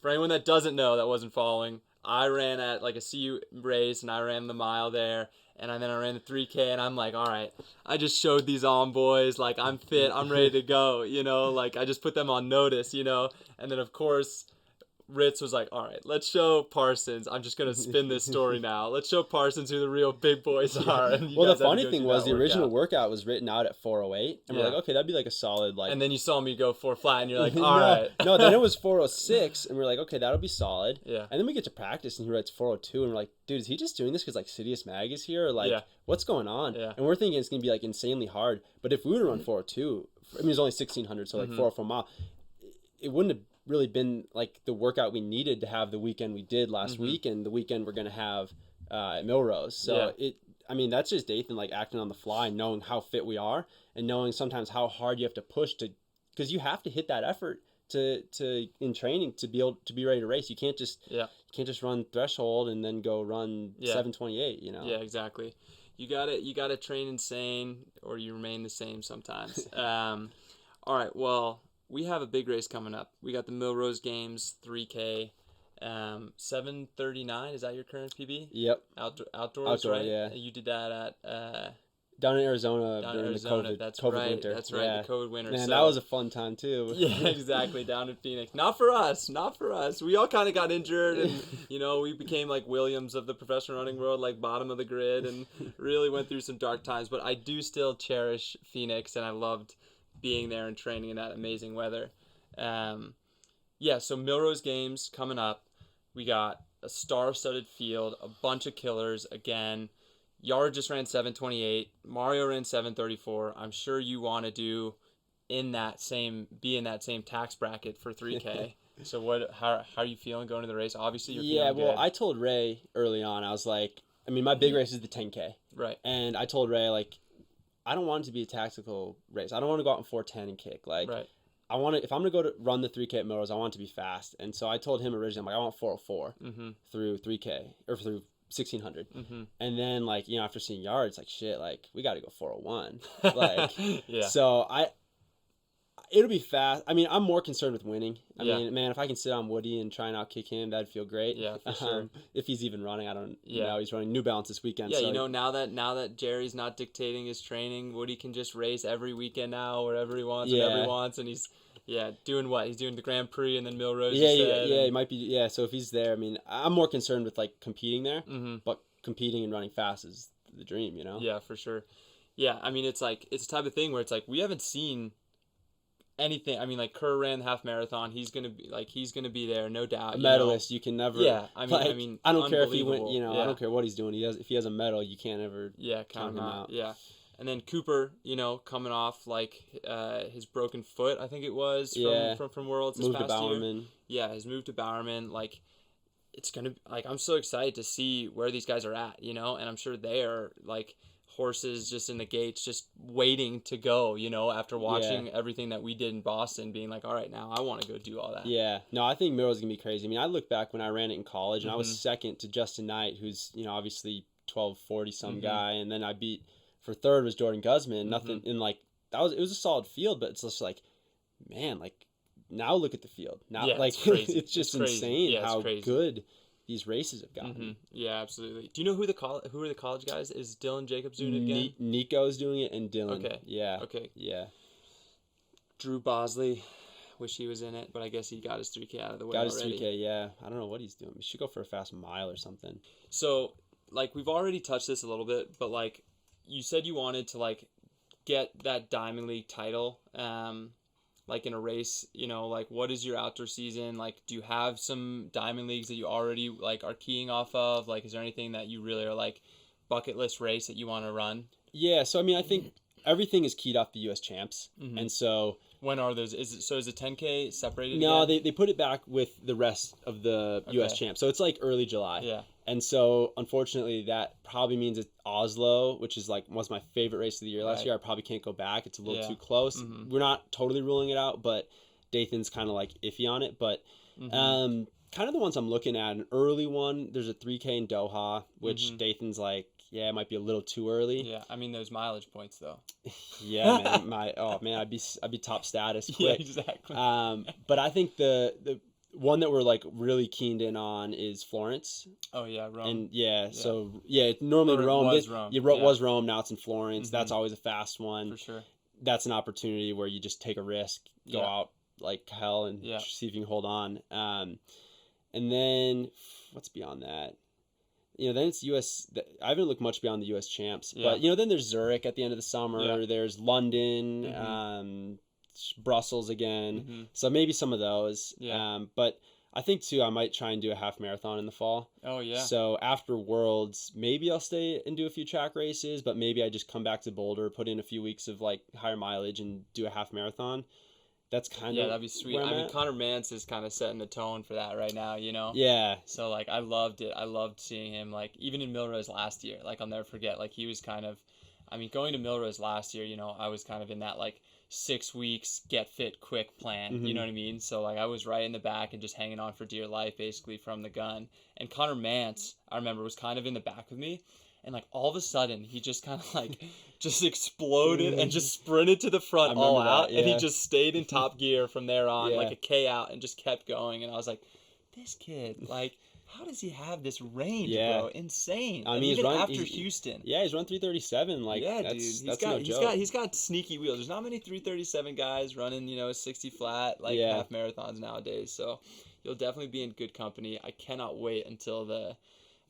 S1: for anyone that doesn't know that wasn't following, I ran at like a CU race and I ran the mile there, and then I ran the 3K, and I'm like, all right, I just showed these on boys, like I'm fit, I'm ready to go, like I just put them on notice, and then of course Ritz was like, all right, let's show Parsons. I'm just going to spin this story now. Let's show Parsons who the real big boys are. And
S2: well, the funny thing was the original workout was written out at 408. And we're like, okay, that'd be like a solid like...
S1: And then you saw me go 4 flat and you're like, all right.
S2: No, then it was 406 and we're like, okay, that'll be solid.
S1: Yeah.
S2: And then we get to practice and he writes 402 and we're like, dude, is he just doing this because like Sidious Mag is here? Or like, what's going on?
S1: Yeah.
S2: And we're thinking it's going to be like insanely hard. But if we would have run 402, I mean, it was only 1600, so like 404 mile, it wouldn't have really been like the workout we needed to have the weekend we did last week and the weekend we're going to have at Millrose. So that's just Dathan like acting on the fly, knowing how fit we are and knowing sometimes how hard you have to push because you have to hit that effort to in training to be able to be ready to race. You can't just run threshold and then go run 728,
S1: Yeah, exactly. You got to train insane or you remain the same sometimes. All right, well, we have a big race coming up. We got the Millrose Games 3K, 7:39. Is that your current PB?
S2: Yep.
S1: Outdoors, right? Yeah. You did that at
S2: down in Arizona during the COVID winter.
S1: That's right. The COVID winter.
S2: Man, that was a fun time too.
S1: Yeah, exactly. Down in Phoenix. Not for us. We all kind of got injured, and we became like Williams of the professional running world, like bottom of the grid, and really went through some dark times. But I do still cherish Phoenix, and I loved being there and training in that amazing weather. So Millrose Games coming up. We got a star-studded field, a bunch of killers again. Yard just ran 7:28. Mario ran 7:34. I'm sure you want to be in that same tax bracket for 3K. So how are you feeling going to the race? Obviously you're feeling good.
S2: I told Ray early on, I was like, my big race is the 10K.
S1: Right.
S2: And I told Ray like, I don't want it to be a tactical race. I don't want to go out in 410 and kick. Like,
S1: right.
S2: If I'm going to go to run the 3K at Millrose, I want it to be fast. And so I told him originally, I'm like, I want 404 through 3K or through 1600. And then like, after seeing yards, like shit, like we got to go 401. Like, so it'll be fast. I'm more concerned with winning. I mean, man, if I can sit on Woody and try and out kick him, that'd feel great.
S1: Yeah, for sure.
S2: If he's even running, I don't know. He's running New Balance this weekend.
S1: Yeah, so now that Jerry's not dictating his training, Woody can just race every weekend now, wherever he wants, whenever he wants, and he's doing what? He's doing the Grand Prix and then Millrose.
S2: He might be. Yeah, so if he's there, I'm more concerned with like competing there, but competing and running fast is the dream,
S1: Yeah, for sure. Yeah, it's like it's the type of thing where it's like we haven't seen anything. Like Kerr ran the half marathon. He's gonna be there, no doubt.
S2: A medalist, you can never.
S1: Yeah,
S2: I don't care if he went. I don't care what he's doing. If he has a medal, you can't ever.
S1: Count him out. Yeah, and then Cooper, coming off like his broken foot, I think it was from Worlds this past year. Yeah, his move to Bowerman. Like, it's gonna I'm so excited to see where these guys are at. And I'm sure they are like horses just in the gates, just waiting to go, after watching everything that we did in Boston, being like, all right, now I want to go do all that.
S2: Yeah. No, I think Millrose is going to be crazy. I look back when I ran it in college, and I was second to Justin Knight, who's, obviously 1240 some guy, and then I beat, for third was Jordan Guzman. Nothing, and like, it was a solid field, but it's just like, man, like, now look at the field. Now, like,
S1: it's crazy.
S2: it's just insane how good these races have gotten.
S1: Mm-hmm. Yeah, absolutely. Do you know who are the college guys? Is Dylan Jacobs doing it again?
S2: Nico's doing it, and Dylan.
S1: Okay.
S2: Yeah.
S1: Okay.
S2: Yeah.
S1: Drew Bosley, wish he was in it, but I guess he got his 3K out of the way
S2: Got
S1: already.
S2: his 3K, yeah. I don't know what he's doing. He should go for a fast mile or something.
S1: So, like, we've already touched this a little bit, but, like, you said you wanted to, like, get that Diamond League title, like, in a race, you know, like, what is your outdoor season? Like, do you have some Diamond Leagues that you already, like, are keying off of? Like, is there anything that you really are, like, bucket list race that you want to run?
S2: Yeah, so, I mean, I think everything is keyed off the U.S. champs, and so...
S1: When are those? Is the 10K separated?
S2: No,
S1: again?
S2: they put it back with the rest of the U.S. champs. So it's like early July.
S1: Yeah.
S2: And so unfortunately that probably means that Oslo, which is like was my favorite race of the year last year, I probably can't go back. It's a little too close. We're not totally ruling it out, but Dathan's kind of like iffy on it. But kind of the ones I'm looking at, an early one, there's a 3K in Doha, which Dathan's like, yeah, it might be a little too early.
S1: Yeah, I mean those mileage points though.
S2: Yeah, man, I'd be top status quick.
S1: Yeah, exactly.
S2: But I think the one that we're like really keened in on is Florence.
S1: Oh yeah, Rome.
S2: And so normally Rome.
S1: Was Rome.
S2: Was Rome. Now it's in Florence. That's always a fast one.
S1: For sure. That's
S2: an opportunity where you just take a risk, go out like hell, and see if you can hold on. And then what's beyond that? Then it's U.S. I haven't looked much beyond the U.S. champs, but then there's Zurich at the end of the summer. Yeah. There's London, Brussels again. So maybe some of those. Yeah. But I think too, I might try and do a half marathon in the fall.
S1: Oh yeah.
S2: So after Worlds, maybe I'll stay and do a few track races, but maybe I just come back to Boulder, put in a few weeks of like higher mileage, and do a half marathon. That's kind of
S1: that'd be sweet. I mean, Connor Mance is kind of setting the tone for that right now,
S2: Yeah.
S1: So like, I loved it. I loved seeing him, like, even in Millrose last year. Like, I'll never forget. Like, he was kind of, I mean, going to Millrose last year, I was kind of in that like 6 weeks get fit quick plan. You know what I mean? So like, I was right in the back and just hanging on for dear life, basically from the gun. And Connor Mance, I remember, was kind of in the back with me. And like all of a sudden, he just kind of like just exploded and just sprinted to the front all out. And he just stayed in top gear from there on, like a K out, and just kept going. And I was like, this kid, like, how does he have this range, bro? Insane. I mean, even after Houston.
S2: Yeah, he's run 337. Like,
S1: yeah, dude. He's got sneaky wheels. There's not many 337 guys running, 60 flat, like half marathons nowadays. So you'll definitely be in good company. I cannot wait until the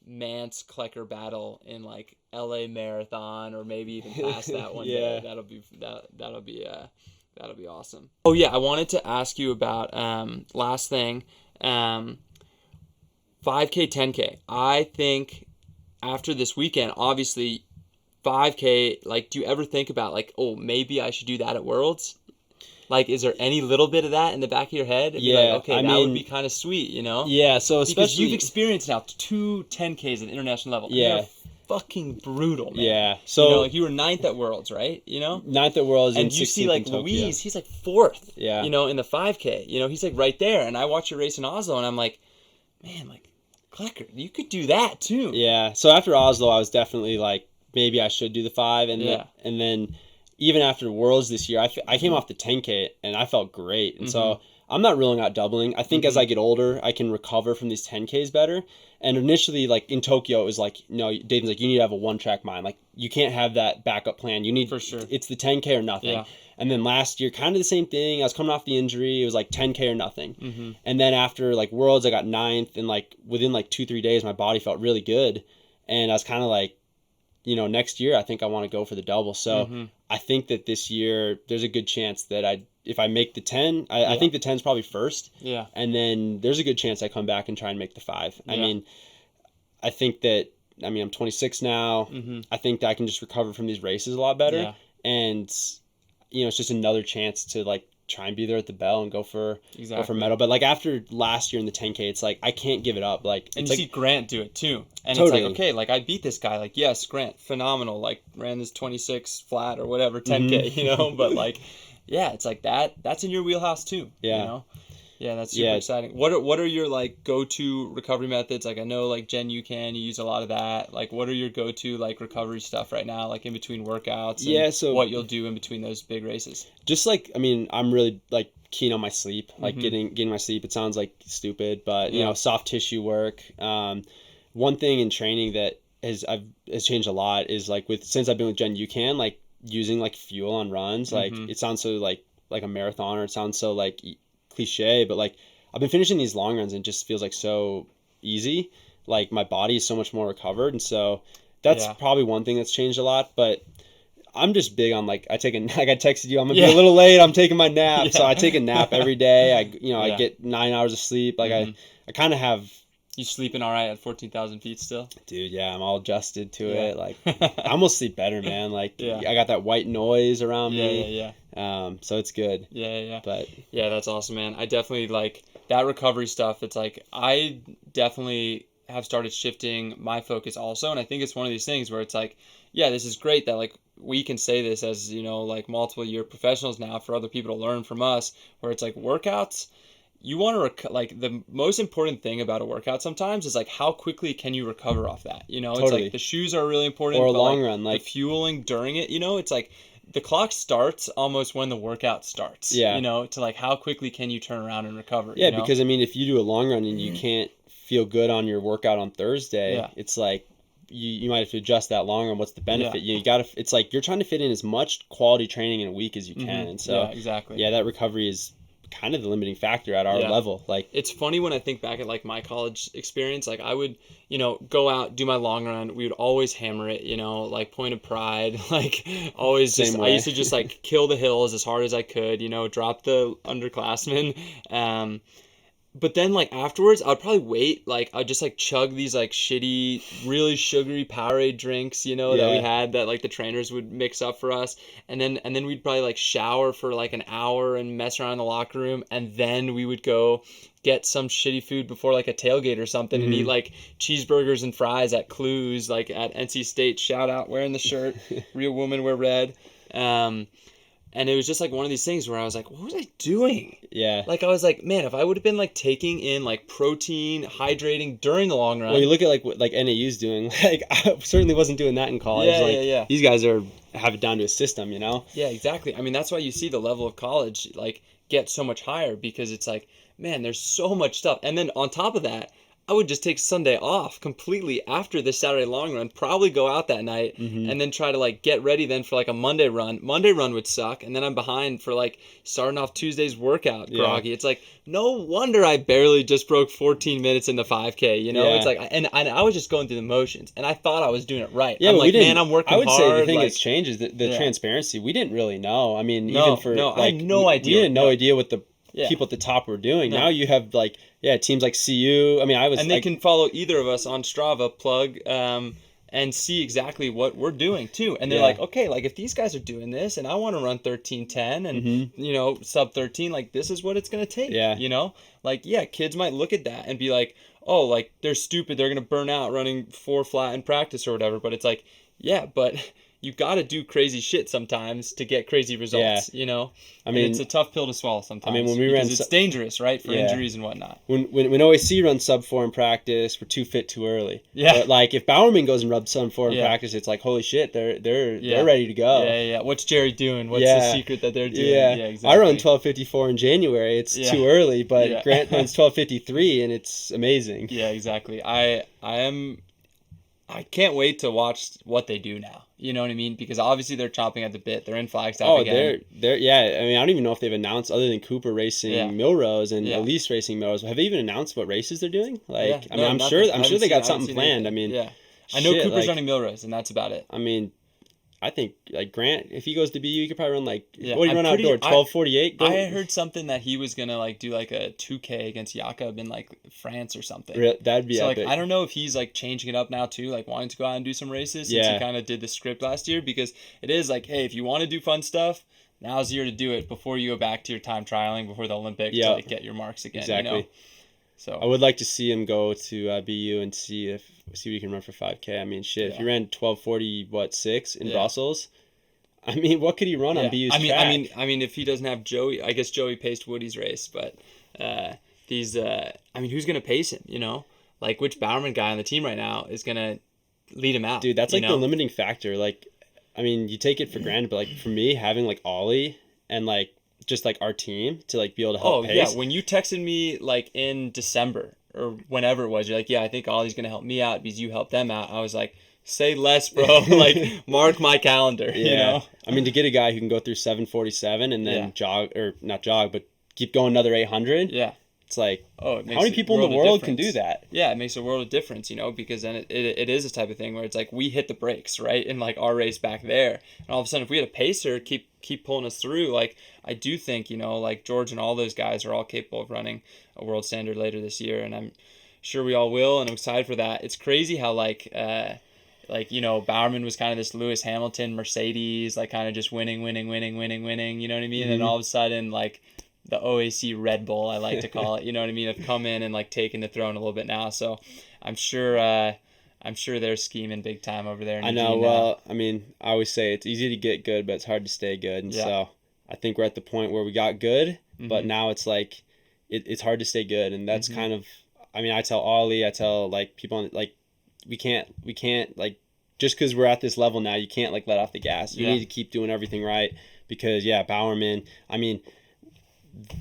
S1: Mance Klecker battle in like LA Marathon, or maybe even past that one day. That'll be awesome. Oh yeah, I wanted to ask you about last thing, 5K, 10K. I think after this weekend, obviously 5K, like, do you ever think about like, oh, maybe I should do that at Worlds? Like, is there any little bit of that in the back of your head?
S2: Yeah,
S1: like, okay, that would be kind of sweet,
S2: Yeah, so especially...
S1: Because you've experienced now 2 10Ks at the international level.
S2: Yeah.
S1: They're fucking brutal, man.
S2: Yeah, so...
S1: like, you were 9th at Worlds, right?
S2: 9th at Worlds, and you see, like,
S1: Louise, he's, like, 4th,
S2: yeah.
S1: in the 5K. He's, like, right there. And I watch your race in Oslo, and I'm like, man, like, Klecker, you could do that, too.
S2: Yeah, so after Oslo, I was definitely, like, maybe I should do the 5, and then... Even after Worlds this year, I came off the 10K and I felt great. And so I'm not ruling out doubling. I think as I get older, I can recover from these 10Ks better. And initially, like in Tokyo, it was like, no, David's like, you need to have a one-track mind. Like, you can't have that backup plan. You need,
S1: for sure,
S2: it's the 10K or nothing. Yeah. And then last year, kind of the same thing. I was coming off the injury. It was like 10K or nothing. And then after like Worlds, I got 9th. And like within like 2-3 days, my body felt really good. And I was kind of like, next year, I think I want to go for the double. So I think that this year, there's a good chance that if I make the 10, I think the 10 is probably first.
S1: Yeah.
S2: And then there's a good chance I come back and try and make the 5. Yeah. I mean, I think that, I'm 26 now. I think that I can just recover from these races a lot better. Yeah. And, it's just another chance to like try and be there at the bell and go for medal. But like after last year in the 10K, it's like I can't give it up. Like,
S1: and
S2: you
S1: see Grant do it too, and
S2: totally.
S1: It's like, okay, like I beat this guy. Like, yes, Grant, phenomenal. Like, ran this 26 flat or whatever 10K, but like, yeah, it's like that's in your wheelhouse too.
S2: Yeah.
S1: Yeah, that's super exciting. What are your like go-to recovery methods? Like, I know like Jen, you use a lot of that. Like, what are your go-to like recovery stuff right now? Like in between workouts. And
S2: so
S1: what you'll do in between those big races.
S2: Just like, I'm really like keen on my sleep, like getting my sleep. It sounds like stupid, but you know, soft tissue work. One thing in training that has changed a lot is like since I've been with Jen UCAN, like using like fuel on runs. Like it sounds so like a marathoner. It sounds so like cliche, but like I've been finishing these long runs and it just feels like so easy. Like my body is so much more recovered, and so that's probably one thing that's changed a lot. But I'm just big on like I texted you, I'm gonna be a little late, I'm taking my nap. So I take a nap every day. I get 9 hours of sleep. Like I kind of have.
S1: You sleeping all right at 14,000 feet still?
S2: Dude, yeah, I'm all adjusted to it. Like I almost sleep better, man. Like I got that white noise around me. So it's good. But
S1: yeah, that's awesome, man. I definitely like that recovery stuff. It's like I definitely have started shifting my focus also, and I think it's one of these things where it's like, yeah, this is great that like we can say this as, you know, like multiple year professionals now for other people to learn from us, where it's like workouts, you want to like the most important thing about a workout sometimes is like how quickly can you recover off that, you know. It's like the shoes are really important,
S2: or a
S1: but
S2: long
S1: like
S2: run, like
S1: the fueling during it, you know. It's like the clock starts almost when the workout starts, you know, to like how quickly can you turn around and recover, you know?
S2: Because I mean, if you do a long run and you can't feel good on your workout on Thursday, it's like you might have to adjust that long run. What's the benefit? You gotta, it's like you're trying to fit in as much quality training in a week as you can, and so
S1: exactly,
S2: that recovery is kind of the limiting factor at our level. Like
S1: it's funny when I think back at like my college experience, like I would, you know, go out, do my long run, we would always hammer it, you know, like point of pride, like always just I used to just like kill the hills as hard as I could, you know, drop the underclassmen. But then like afterwards I'd probably wait, like I'd just like chug these like shitty, really sugary Powerade drinks, you know, that we had that like the trainers would mix up for us, and then we'd probably like shower for like an hour and mess around in the locker room, and then we would go get some shitty food before like a tailgate or something and eat like cheeseburgers and fries at Clues, like at NC State. Shout out, wearing the shirt, real woman wear red. And it was just like one of these things where I was like, what was I doing?
S2: Yeah.
S1: Like I was like, man, if I would have been like taking in like protein, hydrating during the long run.
S2: Well, you look at like what like NAU's doing. Like I certainly wasn't doing that in college. These guys have it down to a system, you know?
S1: Yeah, exactly. I mean, that's why you see the level of college like get so much higher, because it's like, man, there's so much stuff. And then on top of that, I would just take Sunday off completely after the Saturday long run, probably go out that night, and then try to like get ready then for like a Monday run. Monday run would suck, and then I'm behind for like starting off Tuesday's workout groggy. It's like, no wonder I barely just broke 14 minutes in the 5K, you know? It's like, and I was just going through the motions, and I thought I was doing it right.
S2: Yeah,
S1: I'm
S2: but
S1: like, man, I'm working hard.
S2: I would say the thing that's changed is the transparency. We didn't really know. I mean, even for
S1: I had no idea.
S2: We had no idea what the people at the top were doing. Now you have like teams like CU. I mean,
S1: and they can follow either of us on Strava, plug, and see exactly what we're doing too. And they're like, okay, like if these guys are doing this, and I want to run 13:10 and you know, sub-13, like this is what it's gonna take. You know, like kids might look at that and be like, oh, like they're stupid, they're gonna burn out running 4 flat in practice or whatever. But it's like, but you got to do crazy shit sometimes to get crazy results, you know? I mean, it's a tough pill to swallow sometimes. I mean, when we ran, it's dangerous, right? For injuries and whatnot.
S2: When OAC runs sub-4 in practice, we're too fit too early. But like if Bowerman goes and rubs sub-4 in practice, it's like, holy shit, they're ready to go.
S1: What's Jerry doing? What's the secret that they're doing?
S2: Exactly. I run 12:54 in January. It's too early, but Grant runs 12:53 and it's amazing.
S1: Yeah, exactly. I can't wait to watch what they do now. You know what I mean? Because obviously they're chomping at the bit. They're in Flagstaff again.
S2: They're I mean, I don't even know if they've announced, other than Cooper racing Millrose and Elise racing Millrose. Have they even announced what races they're doing? Like, I mean, I'm sure they got something planned. I mean,
S1: I know Cooper's running Millrose, and that's about it.
S2: I mean, I think like Grant, if he goes to BU, he could probably run like what do you run outdoor? 12:48.
S1: I heard something that he was gonna like do like a 2K against Jakob in like France or something.
S2: That'd be
S1: so
S2: epic.
S1: Like I don't know if he's like changing it up now too, like wanting to go out and do some races since he kind of did the script last year, because it is like, hey, if you want to do fun stuff, now's the year to do it before you go back to your time trialing before the Olympics to like get your marks again. Exactly. You know? So
S2: I would like to see him go to BU and see what he can run for 5K. I mean, shit, if he ran 12:40 in Brussels. I mean, what could he run on BU's track?
S1: I mean, if he doesn't have Joey, I guess Joey paced Woody's race, but I mean, who's gonna pace him? You know, like which Bowerman guy on the team right now is gonna lead him out?
S2: Dude, that's like the limiting factor. Like, I mean, you take it for granted, but like for me, having like Ollie and like just like our team to like be able to help pace.
S1: Yeah, when you texted me like in December or whenever it was, you're like, yeah, I think Ollie's gonna help me out because you helped them out. I was like, say less, bro. Like, mark my calendar.
S2: Yeah.
S1: You know.
S2: I mean, to get a guy who can go through 7:47 and then jog, or not jog, but keep going another 800.
S1: Yeah.
S2: It's like,
S1: how
S2: many people in the world can do that?
S1: Yeah, it makes a world of difference, you know, because then it is a type of thing where it's like we hit the brakes, right, in like our race back there, and all of a sudden if we had a pacer keep pulling us through, like I do think, you know, like George and all those guys are all capable of running a world standard later this year, and I'm sure we all will, and I'm excited for that. It's crazy how like, you know, Bowerman was kind of this Lewis Hamilton Mercedes, like kind of just winning, you know what I mean? And then all of a sudden, like, the OAC Red Bull, I like to call it, you know what I mean, have come in and like taken the throne a little bit now. So I'm sure they're scheming big time over there in
S2: Eugene. I know. Well, I mean, I always say it's easy to get good, but it's hard to stay good. And so I think we're at the point where we got good, but now it's like it's hard to stay good, and that's kind of. I mean, I tell Ollie, I tell like people, like we can't like, just because we're at this level now, you can't like let off the gas. You need to keep doing everything right, because Bowerman, I mean,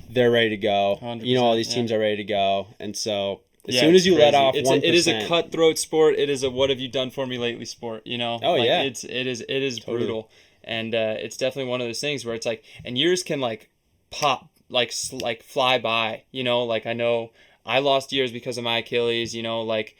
S2: they're ready to go. You know, all these teams are ready to go, and so as soon as you let off 1%,
S1: it is a cutthroat sport. It is a what have you done for me lately sport. You know.
S2: Oh,
S1: like,
S2: yeah.
S1: It is totally brutal, and it's definitely one of those things where it's like, and years can like pop, like fly by. You know, like I know I lost years because of my Achilles. You know, like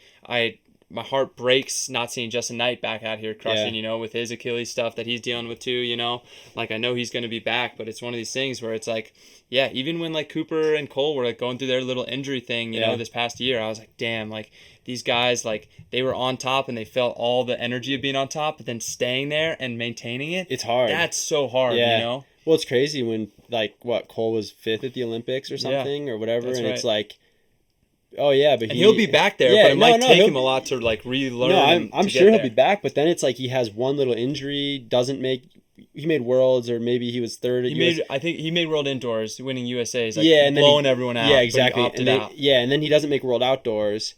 S1: my heart breaks not seeing Justin Knight back out here crushing, you know, with his Achilles stuff that he's dealing with too, you know. Like, I know he's going to be back, but it's one of these things where it's like, yeah, even when like Cooper and Cole were like going through their little injury thing, you know, this past year, I was like, damn, like these guys, like they were on top and they felt all the energy of being on top, but then staying there and maintaining it.
S2: It's hard.
S1: That's so hard, you know.
S2: Well, it's crazy when like Cole was 5th at the Olympics or something or whatever, and it's like, oh yeah, but
S1: he'll be back there, but it might take him a lot to like relearn.
S2: No, I'm sure he'll be back, but then it's like he has one little injury, he made worlds, or maybe he was third at
S1: I think he made world indoors, winning USA's, like
S2: and
S1: blowing everyone out.
S2: Yeah, exactly.
S1: But he opted out.
S2: Yeah, and then he doesn't make world outdoors,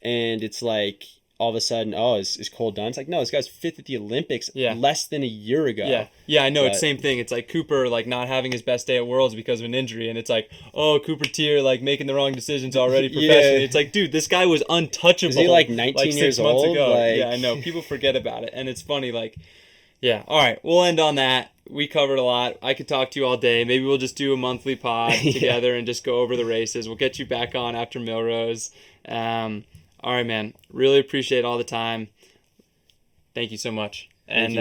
S2: and it's like all of a sudden, is Cole done? It's like, no, this guy's 5th at the Olympics less than a year ago. Yeah, I know. It's same thing. It's like Cooper like not having his best day at Worlds because of an injury, and it's like, oh, Cooper Tier like making the wrong decisions already professionally. It's like, dude, this guy was untouchable. Is he like 19 years old?
S1: Months ago. Yeah, I know. People forget about it, and it's funny. Like, yeah. All right, we'll end on that. We covered a lot. I could talk to you all day. Maybe we'll just do a monthly pod together and just go over the races. We'll get you back on after Millrose. All right, man. Really appreciate all the time. Thank you so much. And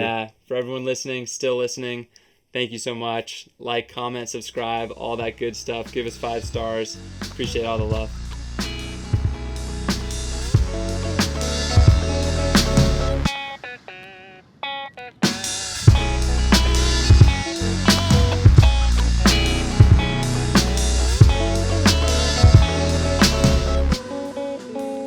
S1: for everyone listening, still listening, thank you so much. Like, comment, subscribe, all that good stuff. Give us 5 stars. Appreciate all the love.